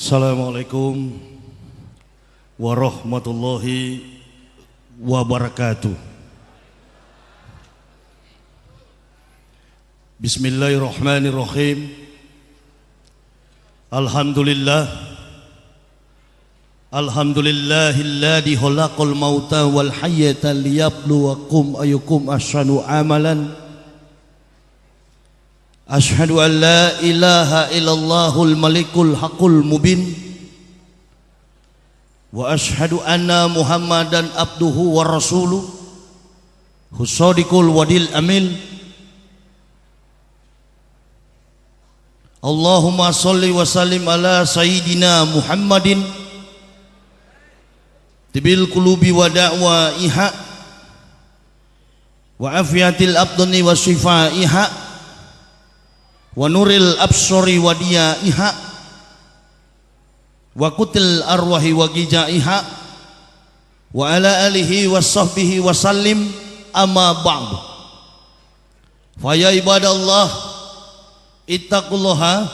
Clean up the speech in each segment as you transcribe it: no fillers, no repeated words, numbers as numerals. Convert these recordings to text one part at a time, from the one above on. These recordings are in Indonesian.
Assalamualaikum warahmatullahi wabarakatuh. Bismillahirrahmanirrahim. Alhamdulillahilladzi khalaqal mauta wal hayyata liyabluwakum ayyukum ahsanu amalan. Ashhadu an la ilaha illallahul malikul haqqul mubin wa ashhadu anna muhammadan abduhu wa rasuluh husadiqul wadil amin. Allahumma salli wa sallim ala sayyidina Muhammadin tibil qulubi wa da'waiha wa afiyatil abdani wa shifaiha wa nuril absori wa diyaiha wa kutil arwahi wa gijaiha wa ala alihi wa sahbihi wa sallim. Amma ba'du, faya ibadallah ittaqullaha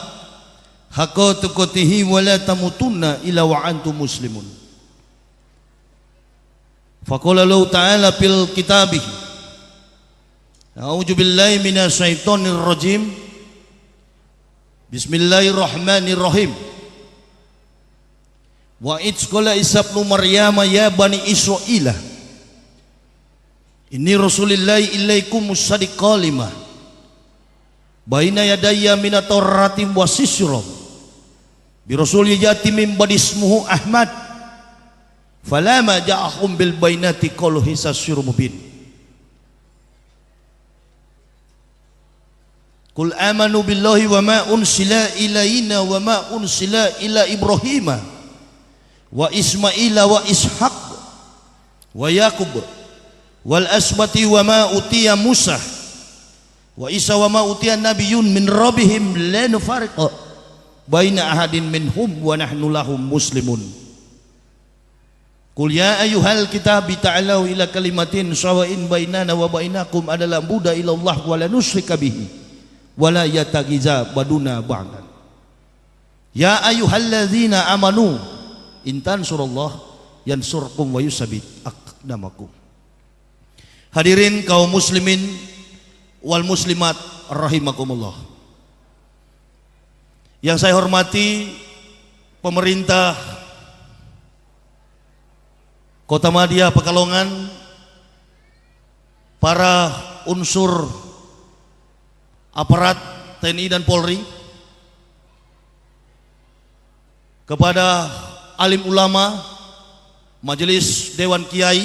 haqqa tuqatihi wa la tamutunna illa wa antum muslimun. Faqala lahu ta'ala fil kitabih a'udzu billahi minasy syaithanir rajim. Bismillahirrahmanirrahim. Wa idz qala Isa ibnu Maryam ya bani Israila inni rasulillahi ilaikum musaddiqan lima baina yadayya minat taurati wa sisra bi rasul yati min ba'di ismuhu Ahmad falama ja'ahum bil bainati qalu hisa sirrun mubin. Qul amanu billahi wa ma unsila ilaina wa ma unsila ila Ibrahima wa Ismaila wa Ishaq wa Yaqub wal asbati wa ma utiya Musa wa Isa wa ma utiya nabiyyun min rabbihim la nufariqu baina ahadin minhum wa nahnu lahum muslimun. Qul ya ayyuhal kitabi ta'alau ila kalimatin sawa'in bainana wa bainakum adalah buda ilallah wa la nusyrika bihi wala yatagiza baduna ba'dan. Ya ayyuhalladzina amanu intan surallah yansurkum wa yusabit aqdamakum. Hadirin kaum muslimin wal muslimat rahimakumullah. Yang saya hormati pemerintah Kota Madia Pekalongan, para unsur aparat TNI dan Polri, kepada alim ulama, majelis dewan kiai,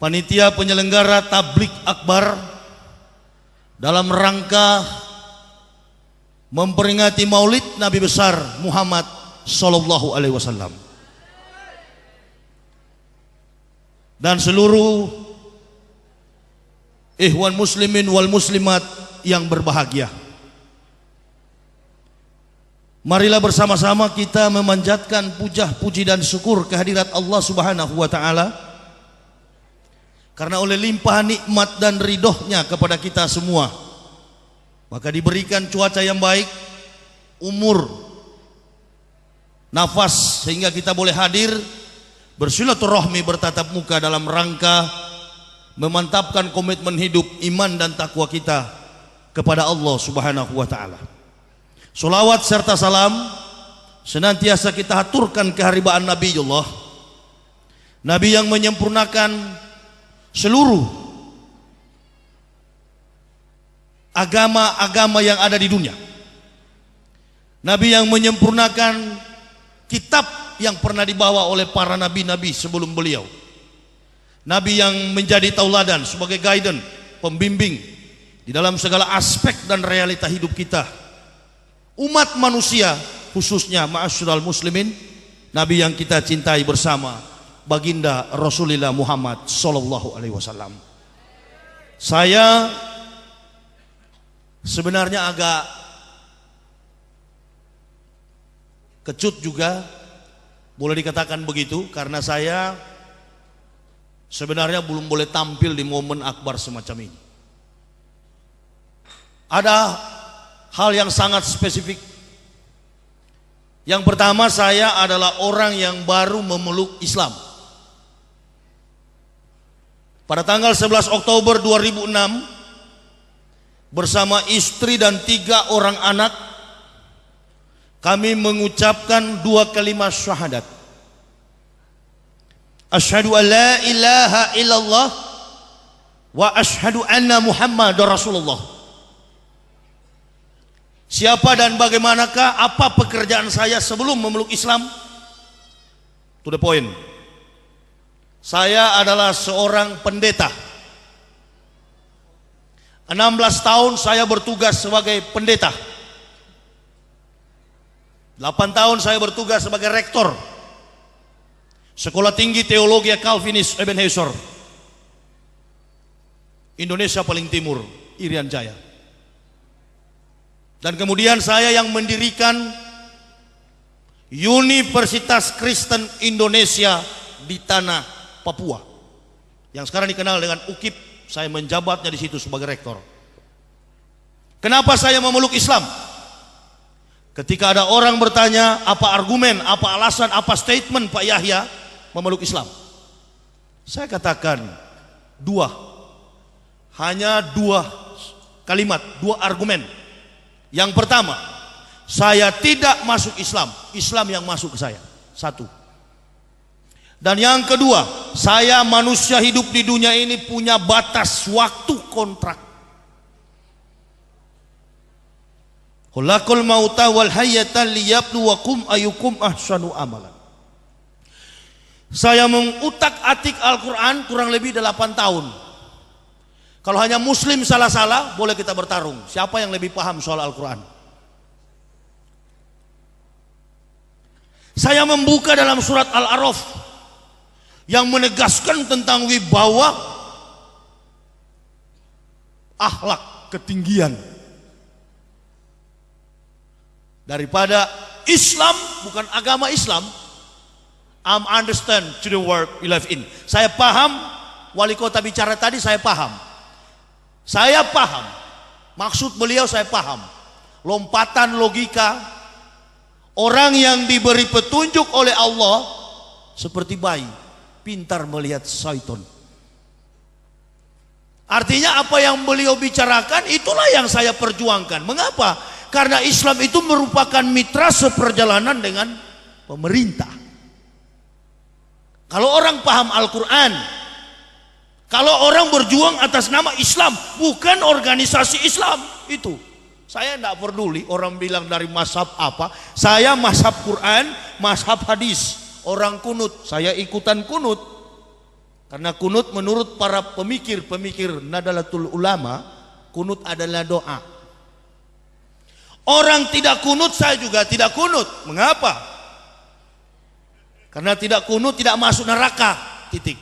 panitia penyelenggara tablik akbar dalam rangka memperingati Maulid Nabi besar Muhammad sallallahu alaihi wasallam, dan seluruh ikhwan muslimin wal muslimat yang berbahagia. Marilah bersama-sama kita memanjatkan puja puji dan syukur kehadirat Allah Subhanahu wa taala karena oleh limpahan nikmat dan ridhonya kepada kita semua maka diberikan cuaca yang baik, umur, nafas sehingga kita boleh hadir bersilaturahmi bertatap muka dalam rangka memantapkan komitmen hidup iman dan takwa kita kepada Allah Subhanahu wa taala. Sholawat serta salam senantiasa kita haturkan keharibaan Nabiullah, Nabi yang menyempurnakan seluruh agama-agama yang ada di dunia, Nabi yang menyempurnakan kitab yang pernah dibawa oleh para nabi-nabi sebelum beliau, Nabi yang menjadi tauladan sebagai guidance, pembimbing di dalam segala aspek dan realita hidup kita umat manusia, khususnya ma'asyiral muslimin, Nabi yang kita cintai bersama, baginda Rasulullah Muhammad sallallahu alaihi wasallam. Saya sebenarnya agak kecut juga, boleh dikatakan begitu, karena saya sebenarnya belum boleh tampil di momen akbar semacam ini. Ada hal yang sangat spesifik. Yang pertama, saya adalah orang yang baru memeluk Islam. Pada tanggal 11 Oktober 2006, bersama istri dan 3 orang anak, kami mengucapkan 2 kalimat syahadat. Asyhadu an la ilaha illallah wa asyhadu anna Muhammadar Rasulullah. Siapa dan bagaimanakah, apa pekerjaan saya sebelum memeluk Islam? To the point. Saya adalah seorang pendeta. 16 tahun saya bertugas sebagai pendeta. 8 tahun saya bertugas sebagai rektor Sekolah Tinggi Teologi Calvinis Ebenezer, Indonesia paling timur, Irian Jaya. Dan kemudian saya yang mendirikan Universitas Kristen Indonesia di tanah Papua, yang sekarang dikenal dengan UKIP. Saya menjabatnya di situ sebagai rektor. Kenapa saya memeluk Islam? Ketika ada orang bertanya, apa argumen, apa alasan, apa statement Pak Yahya memeluk Islam? Saya katakan 2. Hanya 2 kalimat, 2 argumen. Yang pertama, saya tidak masuk Islam, Islam yang masuk ke saya. 1. Dan yang kedua, saya manusia hidup di dunia ini punya batas waktu kontrak. Khalaqal mauta wal hayata liyabluwakum ayyukum ahsanu amalan. Saya mengutak-atik Al-Quran kurang lebih 8 tahun. Kalau hanya muslim salah-salah, boleh kita bertarung. Siapa yang lebih paham soal Al-Quran? Saya membuka dalam surat Al-A'raf yang menegaskan tentang wibawa, akhlak, ketinggian. Daripada Islam, bukan agama Islam, I'm understand to the world we live in. Saya paham, wali kota bicara tadi saya paham. Saya paham, maksud beliau saya paham. Lompatan logika, orang yang diberi petunjuk oleh Allah seperti bayi, pintar melihat syaitan. Artinya apa yang beliau bicarakan itulah yang saya perjuangkan. Mengapa? Karena Islam itu merupakan mitra seperjalanan dengan pemerintah. Kalau orang paham Al-Quran, kalau orang berjuang atas nama Islam, bukan organisasi Islam, itu saya tidak peduli orang bilang dari mazhab apa. Saya mazhab Quran, mazhab hadis. Orang kunut, saya ikutan kunut. Karena kunut menurut para pemikir-pemikir Nadalatul Ulama, kunut adalah doa. Orang tidak kunut, saya juga tidak kunut. Mengapa? Karena tidak kunut tidak masuk neraka. Titik.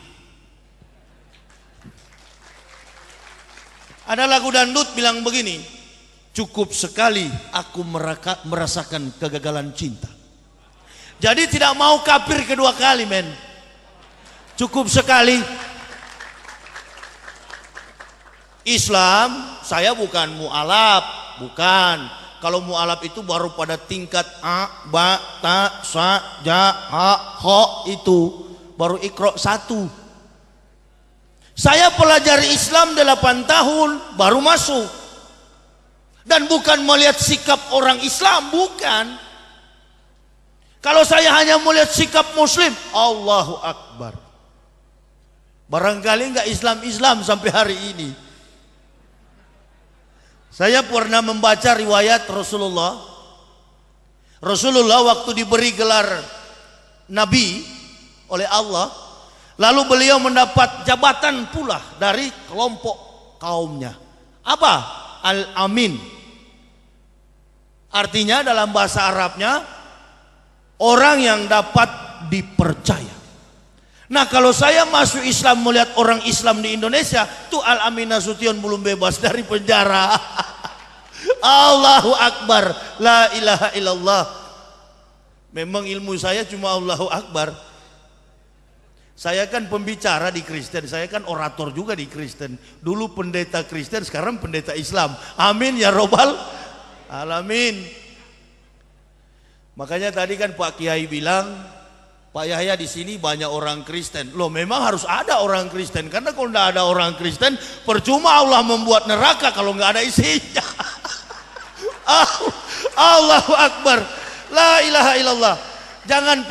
Ada lagu dangdut bilang begini, cukup sekali aku merasakan kegagalan cinta. Jadi tidak mau kafir kedua kali, men. Cukup sekali. Islam, saya bukan mu'alaf, bukan. Kalau mu'alaf itu baru pada tingkat a, ba, ta, sa, ja, ha, ho, itu baru Iqra 1. Saya pelajari Islam 8 tahun baru masuk. Dan bukan melihat sikap orang Islam, bukan. Kalau saya hanya melihat sikap muslim, Allahu Akbar. Barangkali enggak Islam-Islam sampai hari ini. Saya pernah membaca riwayat Rasulullah. Rasulullah waktu diberi gelar Nabi oleh Allah, lalu beliau mendapat jabatan pula dari kelompok kaumnya. Apa? Al-Amin. Artinya dalam bahasa Arabnya, orang yang dapat dipercaya. Nah, kalau saya masuk Islam melihat orang Islam di Indonesia, tuh Al-Amin Nasution belum bebas dari penjara. Allahu Akbar, la ilaha illallah. Memang ilmu saya cuma Allahu Akbar. Saya kan pembicara di Kristen, saya kan orator juga di Kristen. Dulu pendeta Kristen, sekarang pendeta Islam. Amin ya robbal Alamin. Makanya tadi kan Pak Kiai bilang, Pak Yahya di sini banyak orang Kristen. Loh, memang harus ada orang Kristen, karena kalau tidak ada orang Kristen, percuma Allah membuat neraka kalau nggak ada isinya. Allahu Akbar. La ilaha illallah. Jangan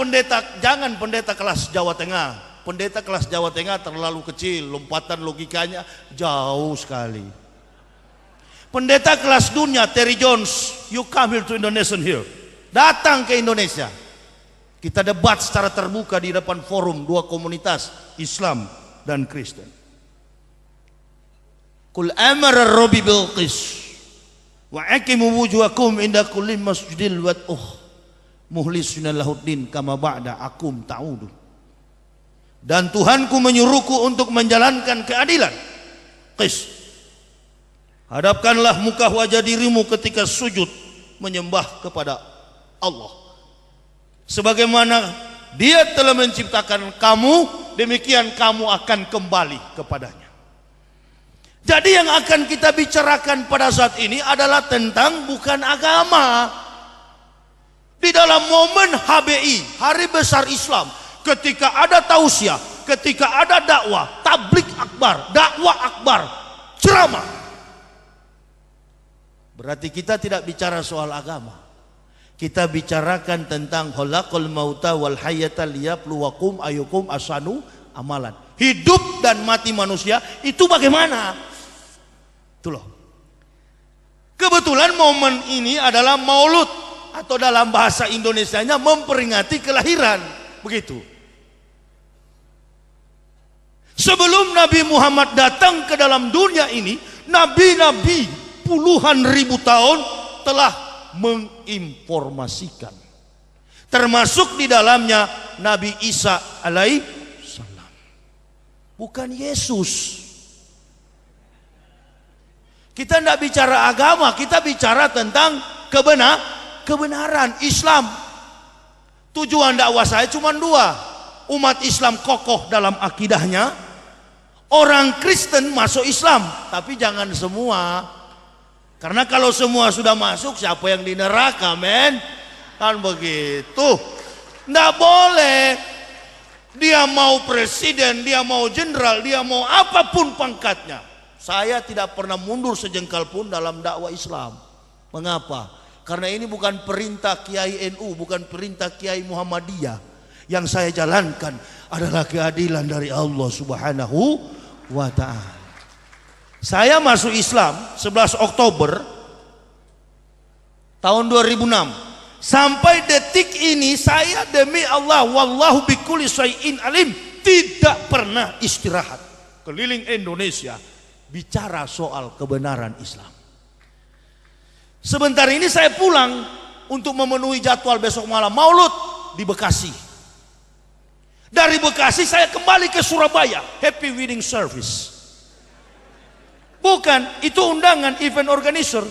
pendeta kelas Jawa Tengah. Pendeta kelas Jawa Tengah terlalu kecil, lompatan logikanya jauh sekali. Pendeta kelas dunia, Terry Jones, you come here to Indonesia here. Datang ke Indonesia. Kita debat secara terbuka di depan forum dua komunitas Islam dan Kristen. Qul amara rabbi bil qis wa aqimu wujuhakum inda kulli masjidil wad'uh muhlisina lahuddin kama ba'da akum ta'udu. Dan Tuhanku menyuruhku untuk menjalankan keadilan. Qis. Hadapkanlah muka wajah dirimu ketika sujud menyembah kepada Allah. Sebagaimana Dia telah menciptakan kamu, demikian kamu akan kembali kepadanya. Jadi yang akan kita bicarakan pada saat ini adalah tentang bukan agama. Di dalam momen HBI, Hari Besar Islam, ketika ada tausiah, ketika ada dakwah, tablik akbar, dakwah akbar, ceramah, berarti kita tidak bicara soal agama. Kita bicarakan tentang khalaqal mauta wal hayata liyabluwakum ayyukum ahsanu amalan. Hidup dan mati manusia itu bagaimana? Itu loh. Kebetulan momen ini adalah Maulud, atau dalam bahasa Indonesianya memperingati kelahiran, begitu. Sebelum Nabi Muhammad datang ke dalam dunia ini, nabi-nabi puluhan ribu tahun telah menginformasikan, termasuk di dalamnya Nabi Isa alaihissalam, bukan Yesus. Kita tidak bicara agama, kita bicara tentang kebenaran Islam. Tujuan dakwah saya cuma dua: umat Islam kokoh dalam akidahnya, orang Kristen masuk Islam. Tapi jangan semua, karena kalau semua sudah masuk, siapa yang di neraka, men? Kan begitu. Nggak boleh. Dia mau presiden, dia mau jenderal, dia mau apapun pangkatnya. Saya tidak pernah mundur sejengkal pun dalam dakwah Islam. Mengapa? Karena ini bukan perintah Kiai NU, bukan perintah Kiai Muhammadiyah. Yang saya jalankan adalah keadilan dari Allah Subhanahu wa ta'ala. Saya masuk Islam 11 Oktober tahun 2006. Sampai detik ini saya demi Allah, wallahu bikulli syai'in alim, tidak pernah istirahat keliling Indonesia bicara soal kebenaran Islam. Sebentar ini saya pulang untuk memenuhi jadwal besok malam Maulud di Bekasi. Dari Bekasi saya kembali ke Surabaya, happy wedding service. Bukan, itu undangan event organizer.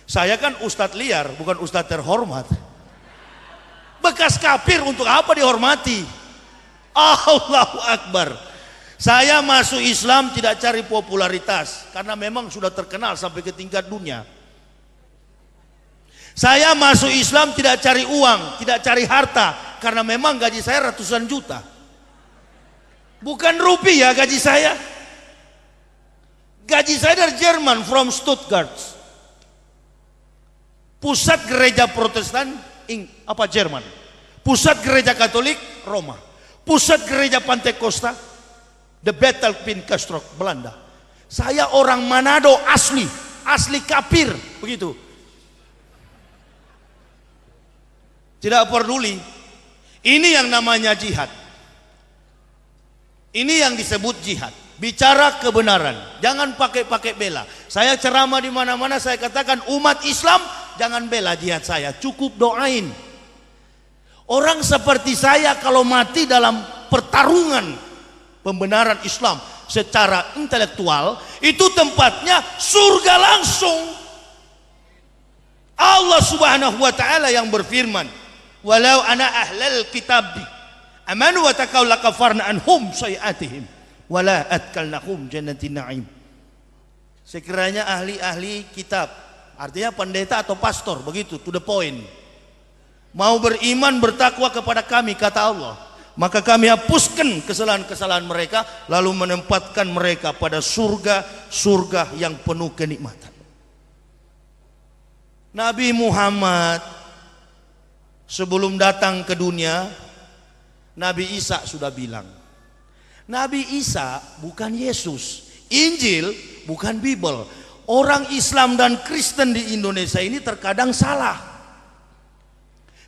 Saya kan ustadz liar, bukan ustadz terhormat. Bekas kafir untuk apa dihormati? Allahu Akbar. Saya masuk Islam tidak cari popularitas, karena memang sudah terkenal sampai ke tingkat dunia. Saya masuk Islam tidak cari uang, tidak cari harta, karena memang gaji saya ratusan juta. Bukan rupiah gaji saya. Gaji saya dari Jerman, from Stuttgart. Pusat gereja Protestan Jerman. Pusat gereja Katolik Roma. Pusat gereja Pantekosta The Bethelpin-Kastrok, Belanda. Saya orang Manado asli kafir, begitu. Tidak peduli. Ini yang namanya jihad. Ini yang disebut jihad. Bicara kebenaran, jangan pakai bela. Saya ceramah di mana-mana, saya katakan umat Islam jangan bela jihad saya, cukup doain. Orang seperti saya kalau mati dalam pertarungan pembenaran Islam secara intelektual, itu tempatnya surga langsung. Allah Subhanahu wa ta'ala yang berfirman, walau ana ahlal kitab amanu wa taqaw lakafarna anhum sayiatihim wala atkalnahum jannatin na'im. Sekiranya ahli-ahli kitab Artinya pendeta atau pastor, begitu, to the point. Mau beriman bertakwa kepada kami, kata Allah, maka kami hapuskan kesalahan-kesalahan mereka, lalu menempatkan mereka pada surga yang penuh kenikmatan. Nabi Muhammad sebelum datang ke dunia, Nabi Isa sudah bilang, Nabi Isa bukan Yesus, Injil bukan Bible. Orang Islam dan Kristen di Indonesia ini terkadang salah.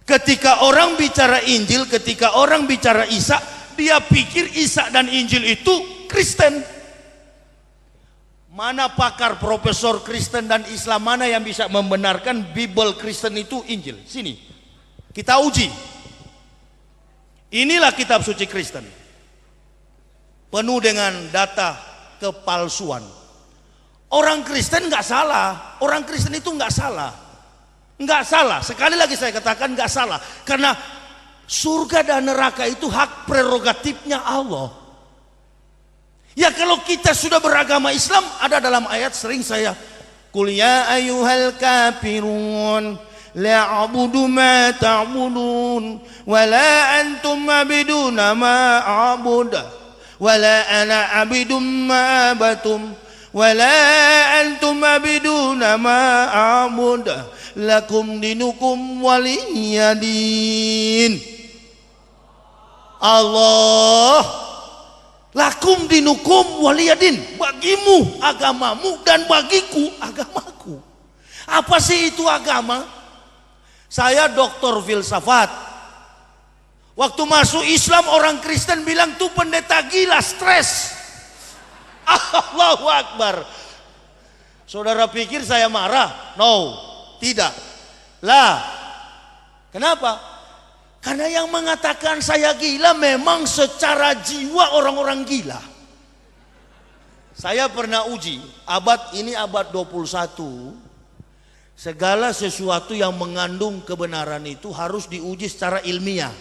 Ketika orang bicara Injil, ketika orang bicara Isa, dia pikir Isa dan Injil itu Kristen. Mana pakar profesor Kristen dan Islam mana yang bisa membenarkan Bible Kristen itu Injil? Sini, kita uji. Inilah kitab suci Kristen, penuh dengan data kepalsuan. Orang Kristen nggak salah, orang Kristen itu nggak salah. Enggak salah, sekali lagi saya katakan enggak salah, karena surga dan neraka itu hak prerogatifnya Allah. Ya kalau kita sudah beragama Islam, ada dalam ayat sering saya, Qul ya ayyuhal kafirun la a'budu ma ta'budun wa la antum abiduna ma a'budu wa la ana abidum ma abatum wa la antum abiduna ma a'budu lakum dinukum waliyadin. Allah, lakum dinukum waliyadin, bagimu agamamu dan bagiku agamaku. Apa sih itu agama? Saya doktor filsafat. Waktu masuk Islam orang Kristen bilang tuh pendeta gila, stres. Allahu Akbar. Saudara pikir saya marah? No. Tidak lah. Kenapa? Karena yang mengatakan saya gila memang secara jiwa orang-orang gila. Saya pernah uji, abad ini abad 21, segala sesuatu yang mengandung kebenaran itu harus diuji secara ilmiah.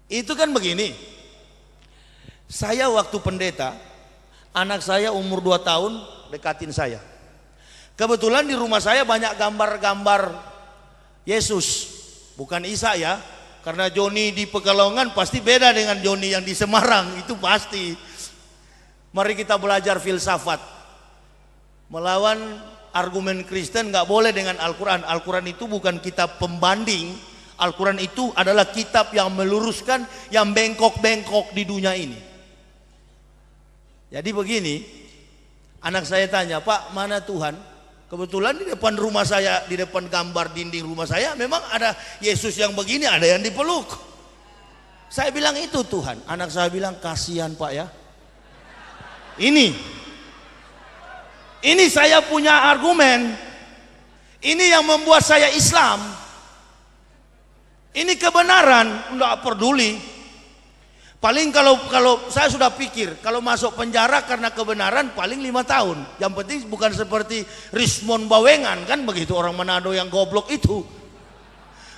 Itu kan begini, saya waktu pendeta, anak saya umur 2 tahun dekatin saya. Kebetulan di rumah saya banyak gambar-gambar Yesus, bukan Isa ya, karena Joni di Pekalongan pasti beda dengan Joni yang di Semarang, itu pasti. Mari kita belajar filsafat, melawan argumen Kristen nggak boleh dengan Al-Quran. Al-Quran itu bukan kitab pembanding, Al-Quran itu adalah kitab yang meluruskan yang bengkok-bengkok di dunia ini. Jadi begini, anak saya tanya, Pak, mana Tuhan? Kebetulan di depan rumah saya, di depan gambar dinding rumah saya memang ada Yesus yang begini, ada yang dipeluk. Saya bilang itu Tuhan. Anak saya bilang, kasihan Pak ya. Ini saya punya argumen. Ini yang membuat saya Islam. Ini kebenaran, enggak peduli. Paling kalau saya sudah pikir, kalau masuk penjara karena kebenaran paling 5 tahun. Yang penting bukan seperti Rismon Bawengan, kan begitu, orang Manado yang goblok itu.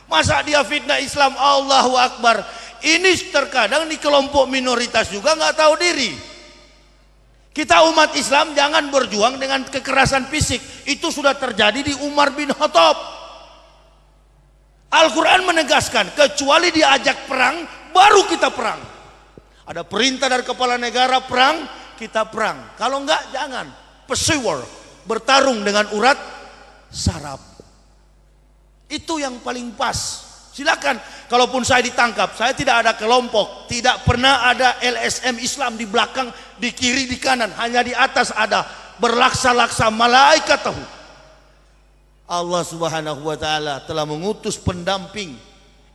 Masa dia fitnah Islam, Allahu Akbar. Ini terkadang di kelompok minoritas juga nggak tahu diri. Kita umat Islam jangan berjuang dengan kekerasan fisik. Itu sudah terjadi di Umar bin Khattab. Al-Quran menegaskan, kecuali diajak perang, baru kita perang. Ada perintah dari kepala negara perang, kita perang. Kalau enggak, jangan. Pursuer, bertarung dengan urat saraf. Itu yang paling pas. Silakan, kalaupun saya ditangkap, saya tidak ada kelompok, tidak pernah ada LSM Islam di belakang, di kiri, di kanan, hanya di atas ada berlaksa-laksa malaikat tahu. Allah Subhanahu wa taala telah mengutus pendamping,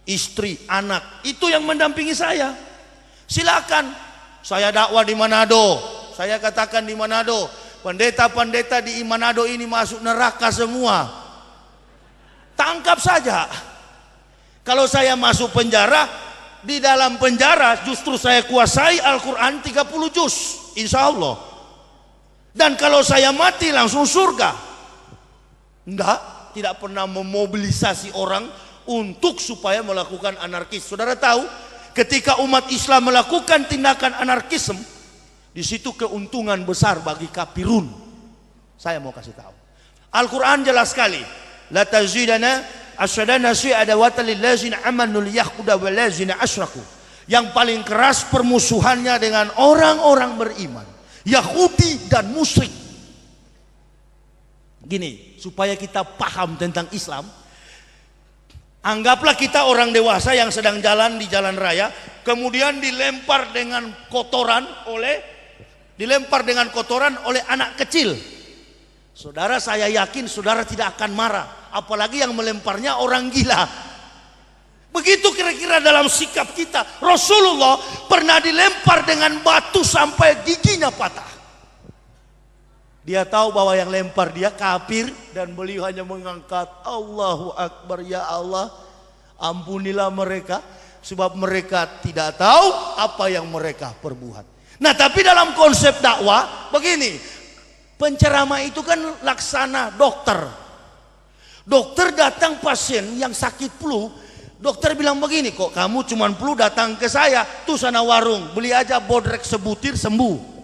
istri, anak, itu yang mendampingi saya. Silakan, saya dakwah di Manado, saya katakan di Manado, pendeta-pendeta di Manado ini masuk neraka semua. Tangkap saja. Kalau saya masuk penjara, di dalam penjara justru saya kuasai Al-Quran 30 juz, insya Allah. Dan kalau saya mati langsung surga. Enggak, tidak pernah memobilisasi orang untuk supaya melakukan anarkis. Saudara tahu, ketika umat Islam melakukan tindakan anarkisme, di situ keuntungan besar bagi kafirun. Saya mau kasih tahu. Al-Quran jelas sekali. La tazidana asyadana su'adawata lillazina amanu liyakhudha walazina asyraku. Yang paling keras permusuhannya dengan orang-orang beriman, Yahudi dan musyrik. Gini, supaya kita paham tentang Islam. Anggaplah kita orang dewasa yang sedang jalan di jalan raya, kemudian dilempar dengan kotoran oleh anak kecil. Saudara, saya yakin saudara tidak akan marah, apalagi yang melemparnya orang gila. Begitu kira-kira dalam sikap kita. Rasulullah pernah dilempar dengan batu sampai giginya patah. Dia tahu bahwa yang lempar dia kafir, dan beliau hanya mengangkat Allahu Akbar, ya Allah, ampunilah mereka, sebab mereka tidak tahu apa yang mereka perbuat. Nah, tapi dalam konsep dakwah begini, penceramah itu kan laksana dokter. Dokter datang pasien yang sakit flu, dokter bilang begini, kok kamu cuman flu datang ke saya, tuh sana warung, beli aja bodrek sebutir sembuh.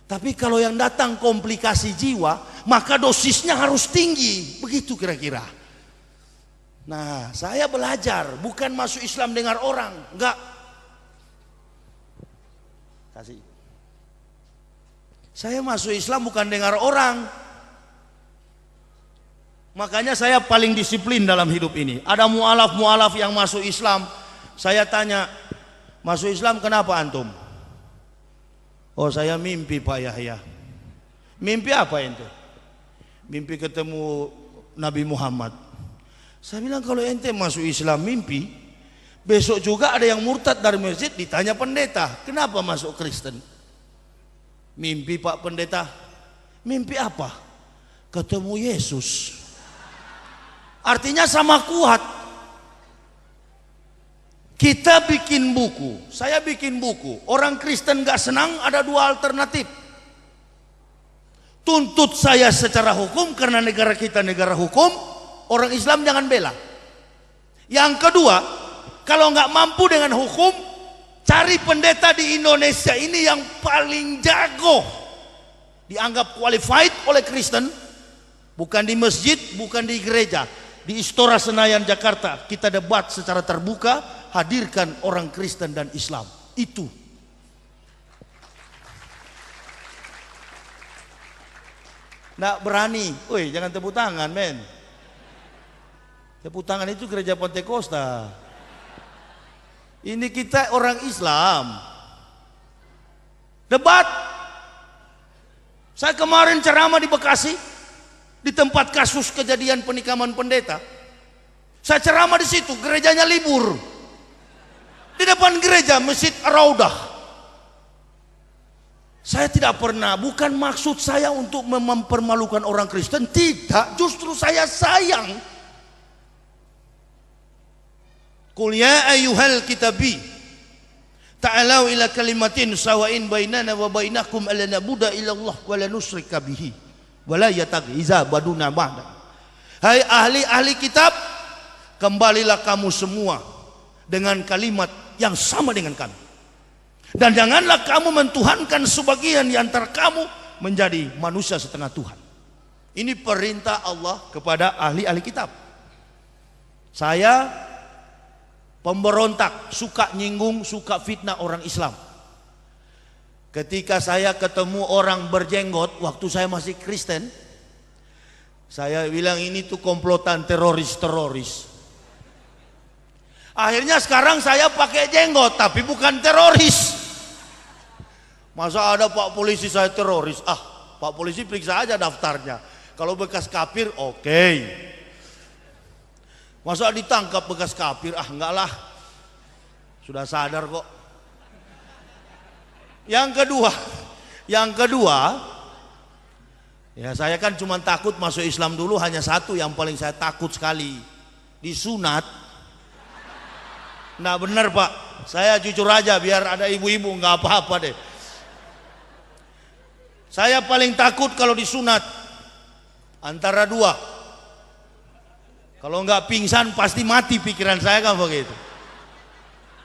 Tapi kalau yang datang komplikasi jiwa, maka dosisnya harus tinggi. Begitu kira-kira. Nah, saya belajar, bukan masuk Islam dengar orang, enggak. Kasih. Saya masuk Islam bukan dengar orang. Makanya saya paling disiplin dalam hidup ini. Ada mu'alaf yang masuk Islam, saya tanya, masuk Islam kenapa antum? Oh, saya mimpi Pak Yahya. Mimpi apa itu? Mimpi ketemu Nabi Muhammad. Saya bilang, kalau ente masuk Islam mimpi, besok juga ada yang murtad dari masjid, ditanya pendeta, kenapa masuk Kristen? Mimpi Pak Pendeta. Mimpi apa? Ketemu Yesus. Artinya sama kuat. Kita bikin buku, saya bikin buku. Orang Kristen gak senang, ada dua alternatif. Tuntut saya secara hukum karena negara kita negara hukum, orang Islam jangan bela. Yang kedua, kalau gak mampu dengan hukum, cari pendeta di Indonesia ini yang paling jago, dianggap qualified oleh Kristen, bukan di masjid, bukan di gereja, di Istora Senayan Jakarta. Kita debat secara terbuka, hadirkan orang Kristen dan Islam. Itu. Nggak berani. Woi, jangan tepuk tangan, men. Tepuk tangan itu gereja Pentekosta. Ini kita orang Islam. Debat. Saya kemarin ceramah di Bekasi, di tempat kasus kejadian penikaman pendeta. Saya ceramah di situ, gerejanya libur. Di depan gereja Masjid Ar-Raudah. Saya tidak pernah, bukan maksud saya untuk mempermalukan orang Kristen, tidak, justru saya sayang. Qul ya ayyuhal kitabi ta'alau ila kalimatin sawain bainana wa bainakum alla nabuda illa Allah wa la nusyrika bihi wa la yataghiza baduna ba'da. Hai ahli-ahli kitab, kembalilah kamu semua dengan kalimat yang sama dengan kami, dan janganlah kamu mentuhankan sebagian di antara kamu menjadi manusia setengah Tuhan. Ini perintah Allah kepada ahli-ahli kitab. Saya pemberontak, suka nyinggung, suka fitnah orang Islam. Ketika saya ketemu orang berjenggot waktu saya masih Kristen, saya bilang ini tuh komplotan teroris. Akhirnya sekarang saya pakai jenggot, tapi bukan teroris. Masa ada Pak Polisi saya teroris? Ah, Pak Polisi periksa aja daftarnya. Kalau bekas kafir, oke. Masa ditangkap bekas kafir? Ah, enggak lah. Sudah sadar kok. Yang kedua, ya saya kan cuma takut masuk Islam dulu, hanya satu yang paling saya takut sekali, disunat. Nah benar Pak, saya jujur aja biar ada ibu-ibu, nggak apa-apa deh. Saya paling takut kalau disunat antara dua. Kalau nggak pingsan pasti mati, pikiran saya kan begitu.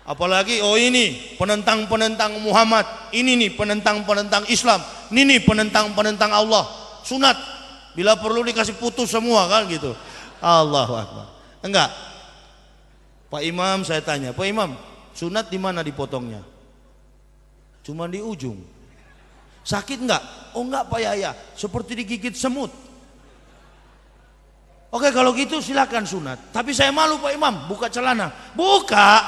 Apalagi ini penentang-penentang Muhammad, ini nih penentang-penentang Islam, ini nih penentang-penentang Allah. sunat. Bila perlu dikasih putus semua kan gitu. Allahu Akbar. Enggak. Pak Imam saya tanya, Pak Imam, sunat di mana dipotongnya? Cuma di ujung. Sakit enggak? Oh enggak Pak Yaya, seperti digigit semut. Oke kalau gitu silakan sunat. Tapi saya malu Pak Imam, buka celana. Buka.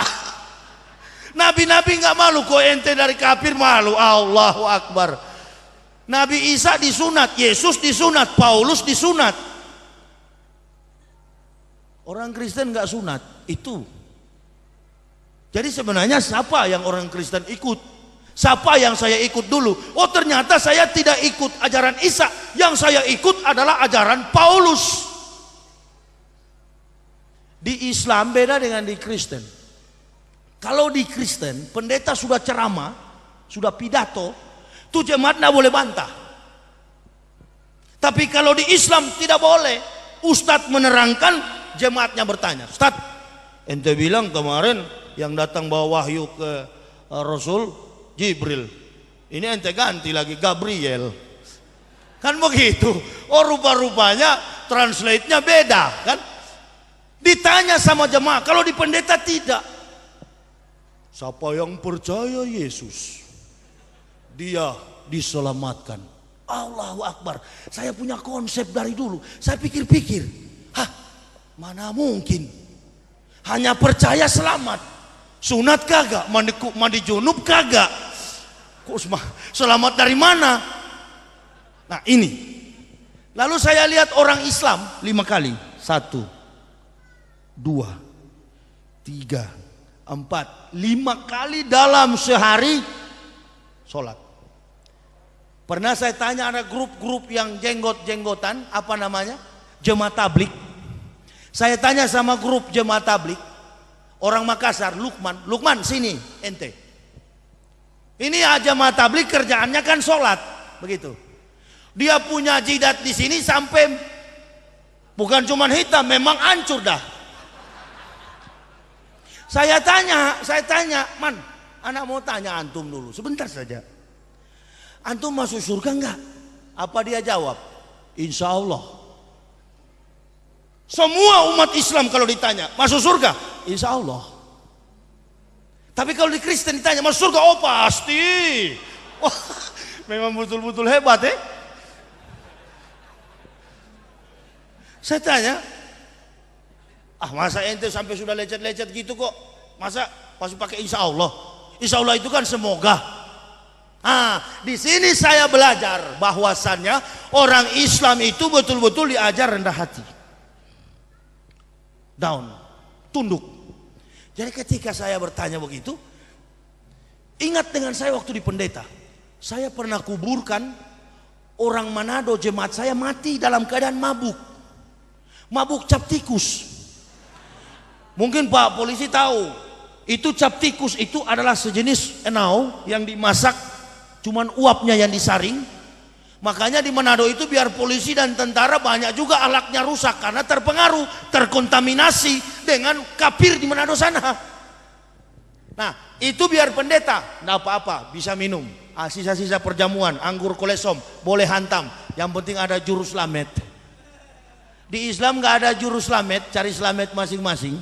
Nabi-nabi enggak malu, kok ente dari kafir malu. Allahu Akbar. Nabi Isa disunat, Yesus disunat, Paulus disunat. Orang Kristen enggak sunat, itu. Jadi sebenarnya siapa yang orang Kristen ikut? Siapa yang saya ikut dulu? Oh ternyata saya tidak ikut ajaran Isa. Yang saya ikut adalah ajaran Paulus. Di Islam beda dengan di Kristen. Kalau di Kristen pendeta sudah ceramah, sudah pidato, tuh jemaat tidak boleh bantah. Tapi kalau di Islam tidak boleh. Ustadz menerangkan, jemaatnya bertanya, Ustadz, ente bilang kemarin yang datang bawa wahyu ke Rasul Jibril, ini ente ganti lagi Gabriel. Kan begitu. Oh rupa-rupanya translate-nya beda kan. Ditanya sama jemaah, kalau di pendeta tidak. Siapa yang percaya Yesus, dia diselamatkan. Allahu Akbar. Saya punya konsep dari dulu. Saya pikir-pikir, mana mungkin. Hanya percaya selamat. Sunat kagak, mandi junub kagak. Kok selamat dari mana? Nah ini. Lalu saya lihat orang Islam 5 kali. 1, 2, 3, 4, 5 kali dalam sehari sholat. Pernah saya tanya ada grup-grup yang jenggot-jenggotan, apa namanya? Jemaat tablik. Saya tanya sama grup jemaat tablik, orang Makassar, Lukman sini ente. Ini aja jemaat tablik kerjaannya kan sholat, begitu. Dia punya jidat di sini sampai bukan cuma hitam, memang hancur dah. Saya tanya, Man, anak mau tanya antum dulu, sebentar saja. Antum masuk surga enggak? Apa dia jawab? Insya Allah. Semua umat Islam kalau ditanya, masuk surga? Insya Allah. Tapi kalau di Kristen ditanya, masuk surga? Oh pasti. Wah, memang betul-betul hebat ya. Saya tanya, masa ente sampai sudah lecet-lecet gitu kok? Masa masih pakai insya Allah? Insya Allah itu kan semoga. Di sini saya belajar bahwasannya orang Islam itu betul-betul diajar rendah hati, down, tunduk. Jadi ketika saya bertanya begitu, ingat dengan saya waktu di pendeta, saya pernah kuburkan orang Manado, jemaat saya mati dalam keadaan mabuk cap tikus. Mungkin Pak polisi tahu, itu cap tikus itu adalah sejenis enau yang dimasak, cuman uapnya yang disaring. Makanya di Manado itu biar polisi dan tentara banyak juga alatnya rusak karena terpengaruh, terkontaminasi dengan kafir di Manado sana. Nah itu biar pendeta, nggak apa-apa, bisa minum. Sisa-sisa perjamuan, anggur kolesom, boleh hantam. Yang penting ada juru selamat. Di Islam nggak ada juru selamat, cari selamat masing-masing.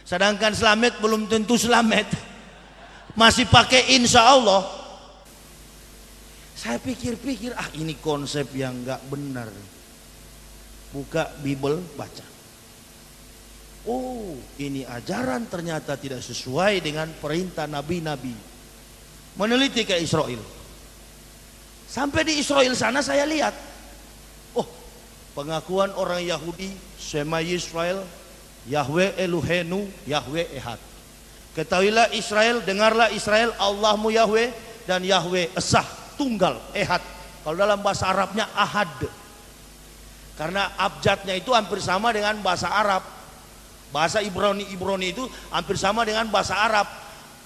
Sedangkan selamat belum tentu selamat, masih pakai insya Allah. Saya pikir-pikir, ini konsep yang nggak benar. Buka Bible, baca. Oh, ini ajaran ternyata tidak sesuai dengan perintah nabi-nabi. Meneliti ke Israel. Sampai di Israel sana saya lihat, pengakuan orang Yahudi, Shema Yisrael, Yahweh Elohenu, Yahweh Ehad. Ketahuilah Israel, dengarlah Israel, Allahmu Yahweh dan Yahweh Esah, tunggal, Ehad. Kalau dalam bahasa Arabnya Ahad. Karena abjadnya itu hampir sama dengan bahasa Arab. Bahasa Ibrani itu hampir sama dengan bahasa Arab.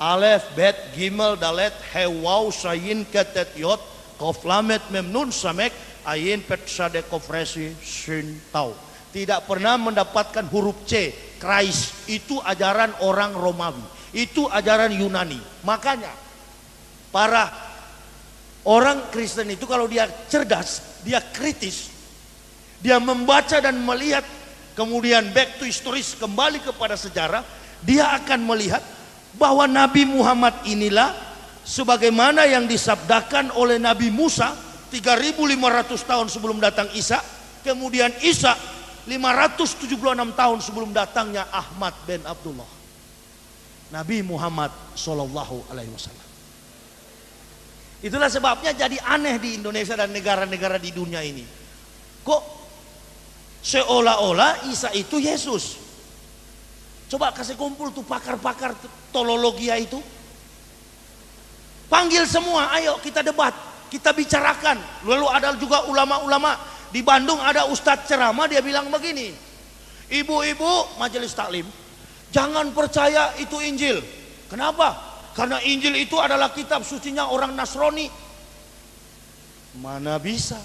Alef, Bet, Gimel, Dalet, He, Waw, Sayin, Ketet, Yot, Kof, Lamet, Mem, Nun, Samek, Ayin, Pet, Sade, Kof, Resi, Shin, Tau. Tidak pernah mendapatkan huruf C, Krais. Itu ajaran orang Romawi, itu ajaran Yunani. Makanya para orang Kristen itu kalau dia cerdas, dia kritis, dia membaca dan melihat, kemudian back to historis, kembali kepada sejarah, dia akan melihat bahwa Nabi Muhammad inilah sebagaimana yang disabdakan oleh Nabi Musa 3.500 tahun sebelum datang Isa, kemudian Isa 576 tahun sebelum datangnya Ahmad bin Abdullah. Nabi Muhammad Sallallahu Alaihi Wasallam. Itulah sebabnya jadi aneh di Indonesia dan negara-negara di dunia ini. Kok seolah-olah Isa itu Yesus? Coba kasih kumpul tuh pakar-pakar teologia itu. Panggil semua, ayo kita debat, kita bicarakan. Lalu ada juga ulama-ulama. Di Bandung ada ustadz ceramah, dia bilang begini, ibu-ibu majelis taklim, jangan percaya itu Injil. Kenapa? Karena Injil itu adalah kitab sucinya orang Nasrani. Mana bisa?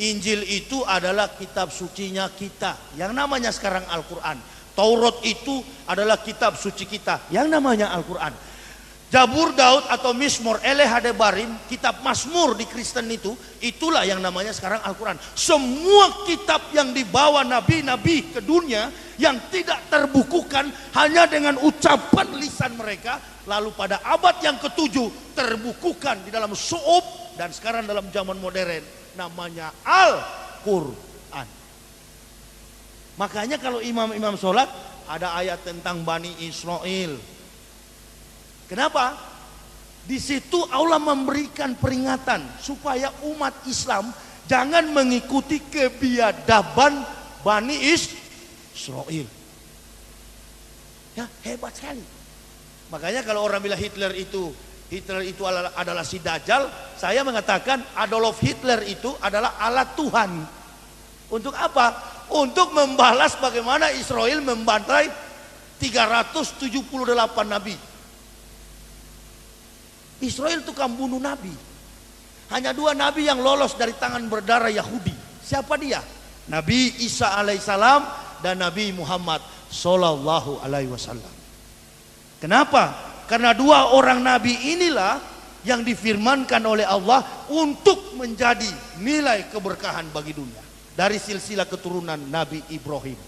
Injil itu adalah kitab sucinya kita, yang namanya sekarang Al-Quran. Taurat itu adalah kitab suci kita, yang namanya Al-Quran. Jabur Daud atau Mismor Eleh Hadebarim, kitab Mazmur di Kristen itu, itulah yang namanya sekarang Al-Quran. Semua kitab yang dibawa nabi-nabi ke dunia yang tidak terbukukan hanya dengan ucapan lisan mereka, lalu pada abad yang ke-7 terbukukan di dalam su'ub, dan sekarang dalam zaman modern namanya Al-Quran. Makanya kalau imam-imam sholat ada ayat tentang Bani Israel. Kenapa? Di situ Allah memberikan peringatan supaya umat Islam jangan mengikuti kebiadaban Bani Israel. Ya, hebat sekali. Makanya kalau orang bilang Hitler itu adalah si Dajjal, saya mengatakan Adolf Hitler itu adalah alat Tuhan. Untuk apa? Untuk membalas bagaimana Israel membantai 378 nabi. Israel tukang bunuh nabi. Hanya 2 nabi yang lolos dari tangan berdarah Yahudi. Siapa dia? Nabi Isa alaihissalam dan Nabi Muhammad sallallahu alaihi wasallam. Kenapa? Karena 2 orang nabi inilah yang difirmankan oleh Allah untuk menjadi nilai keberkahan bagi dunia. Dari silsilah keturunan Nabi Ibrahim.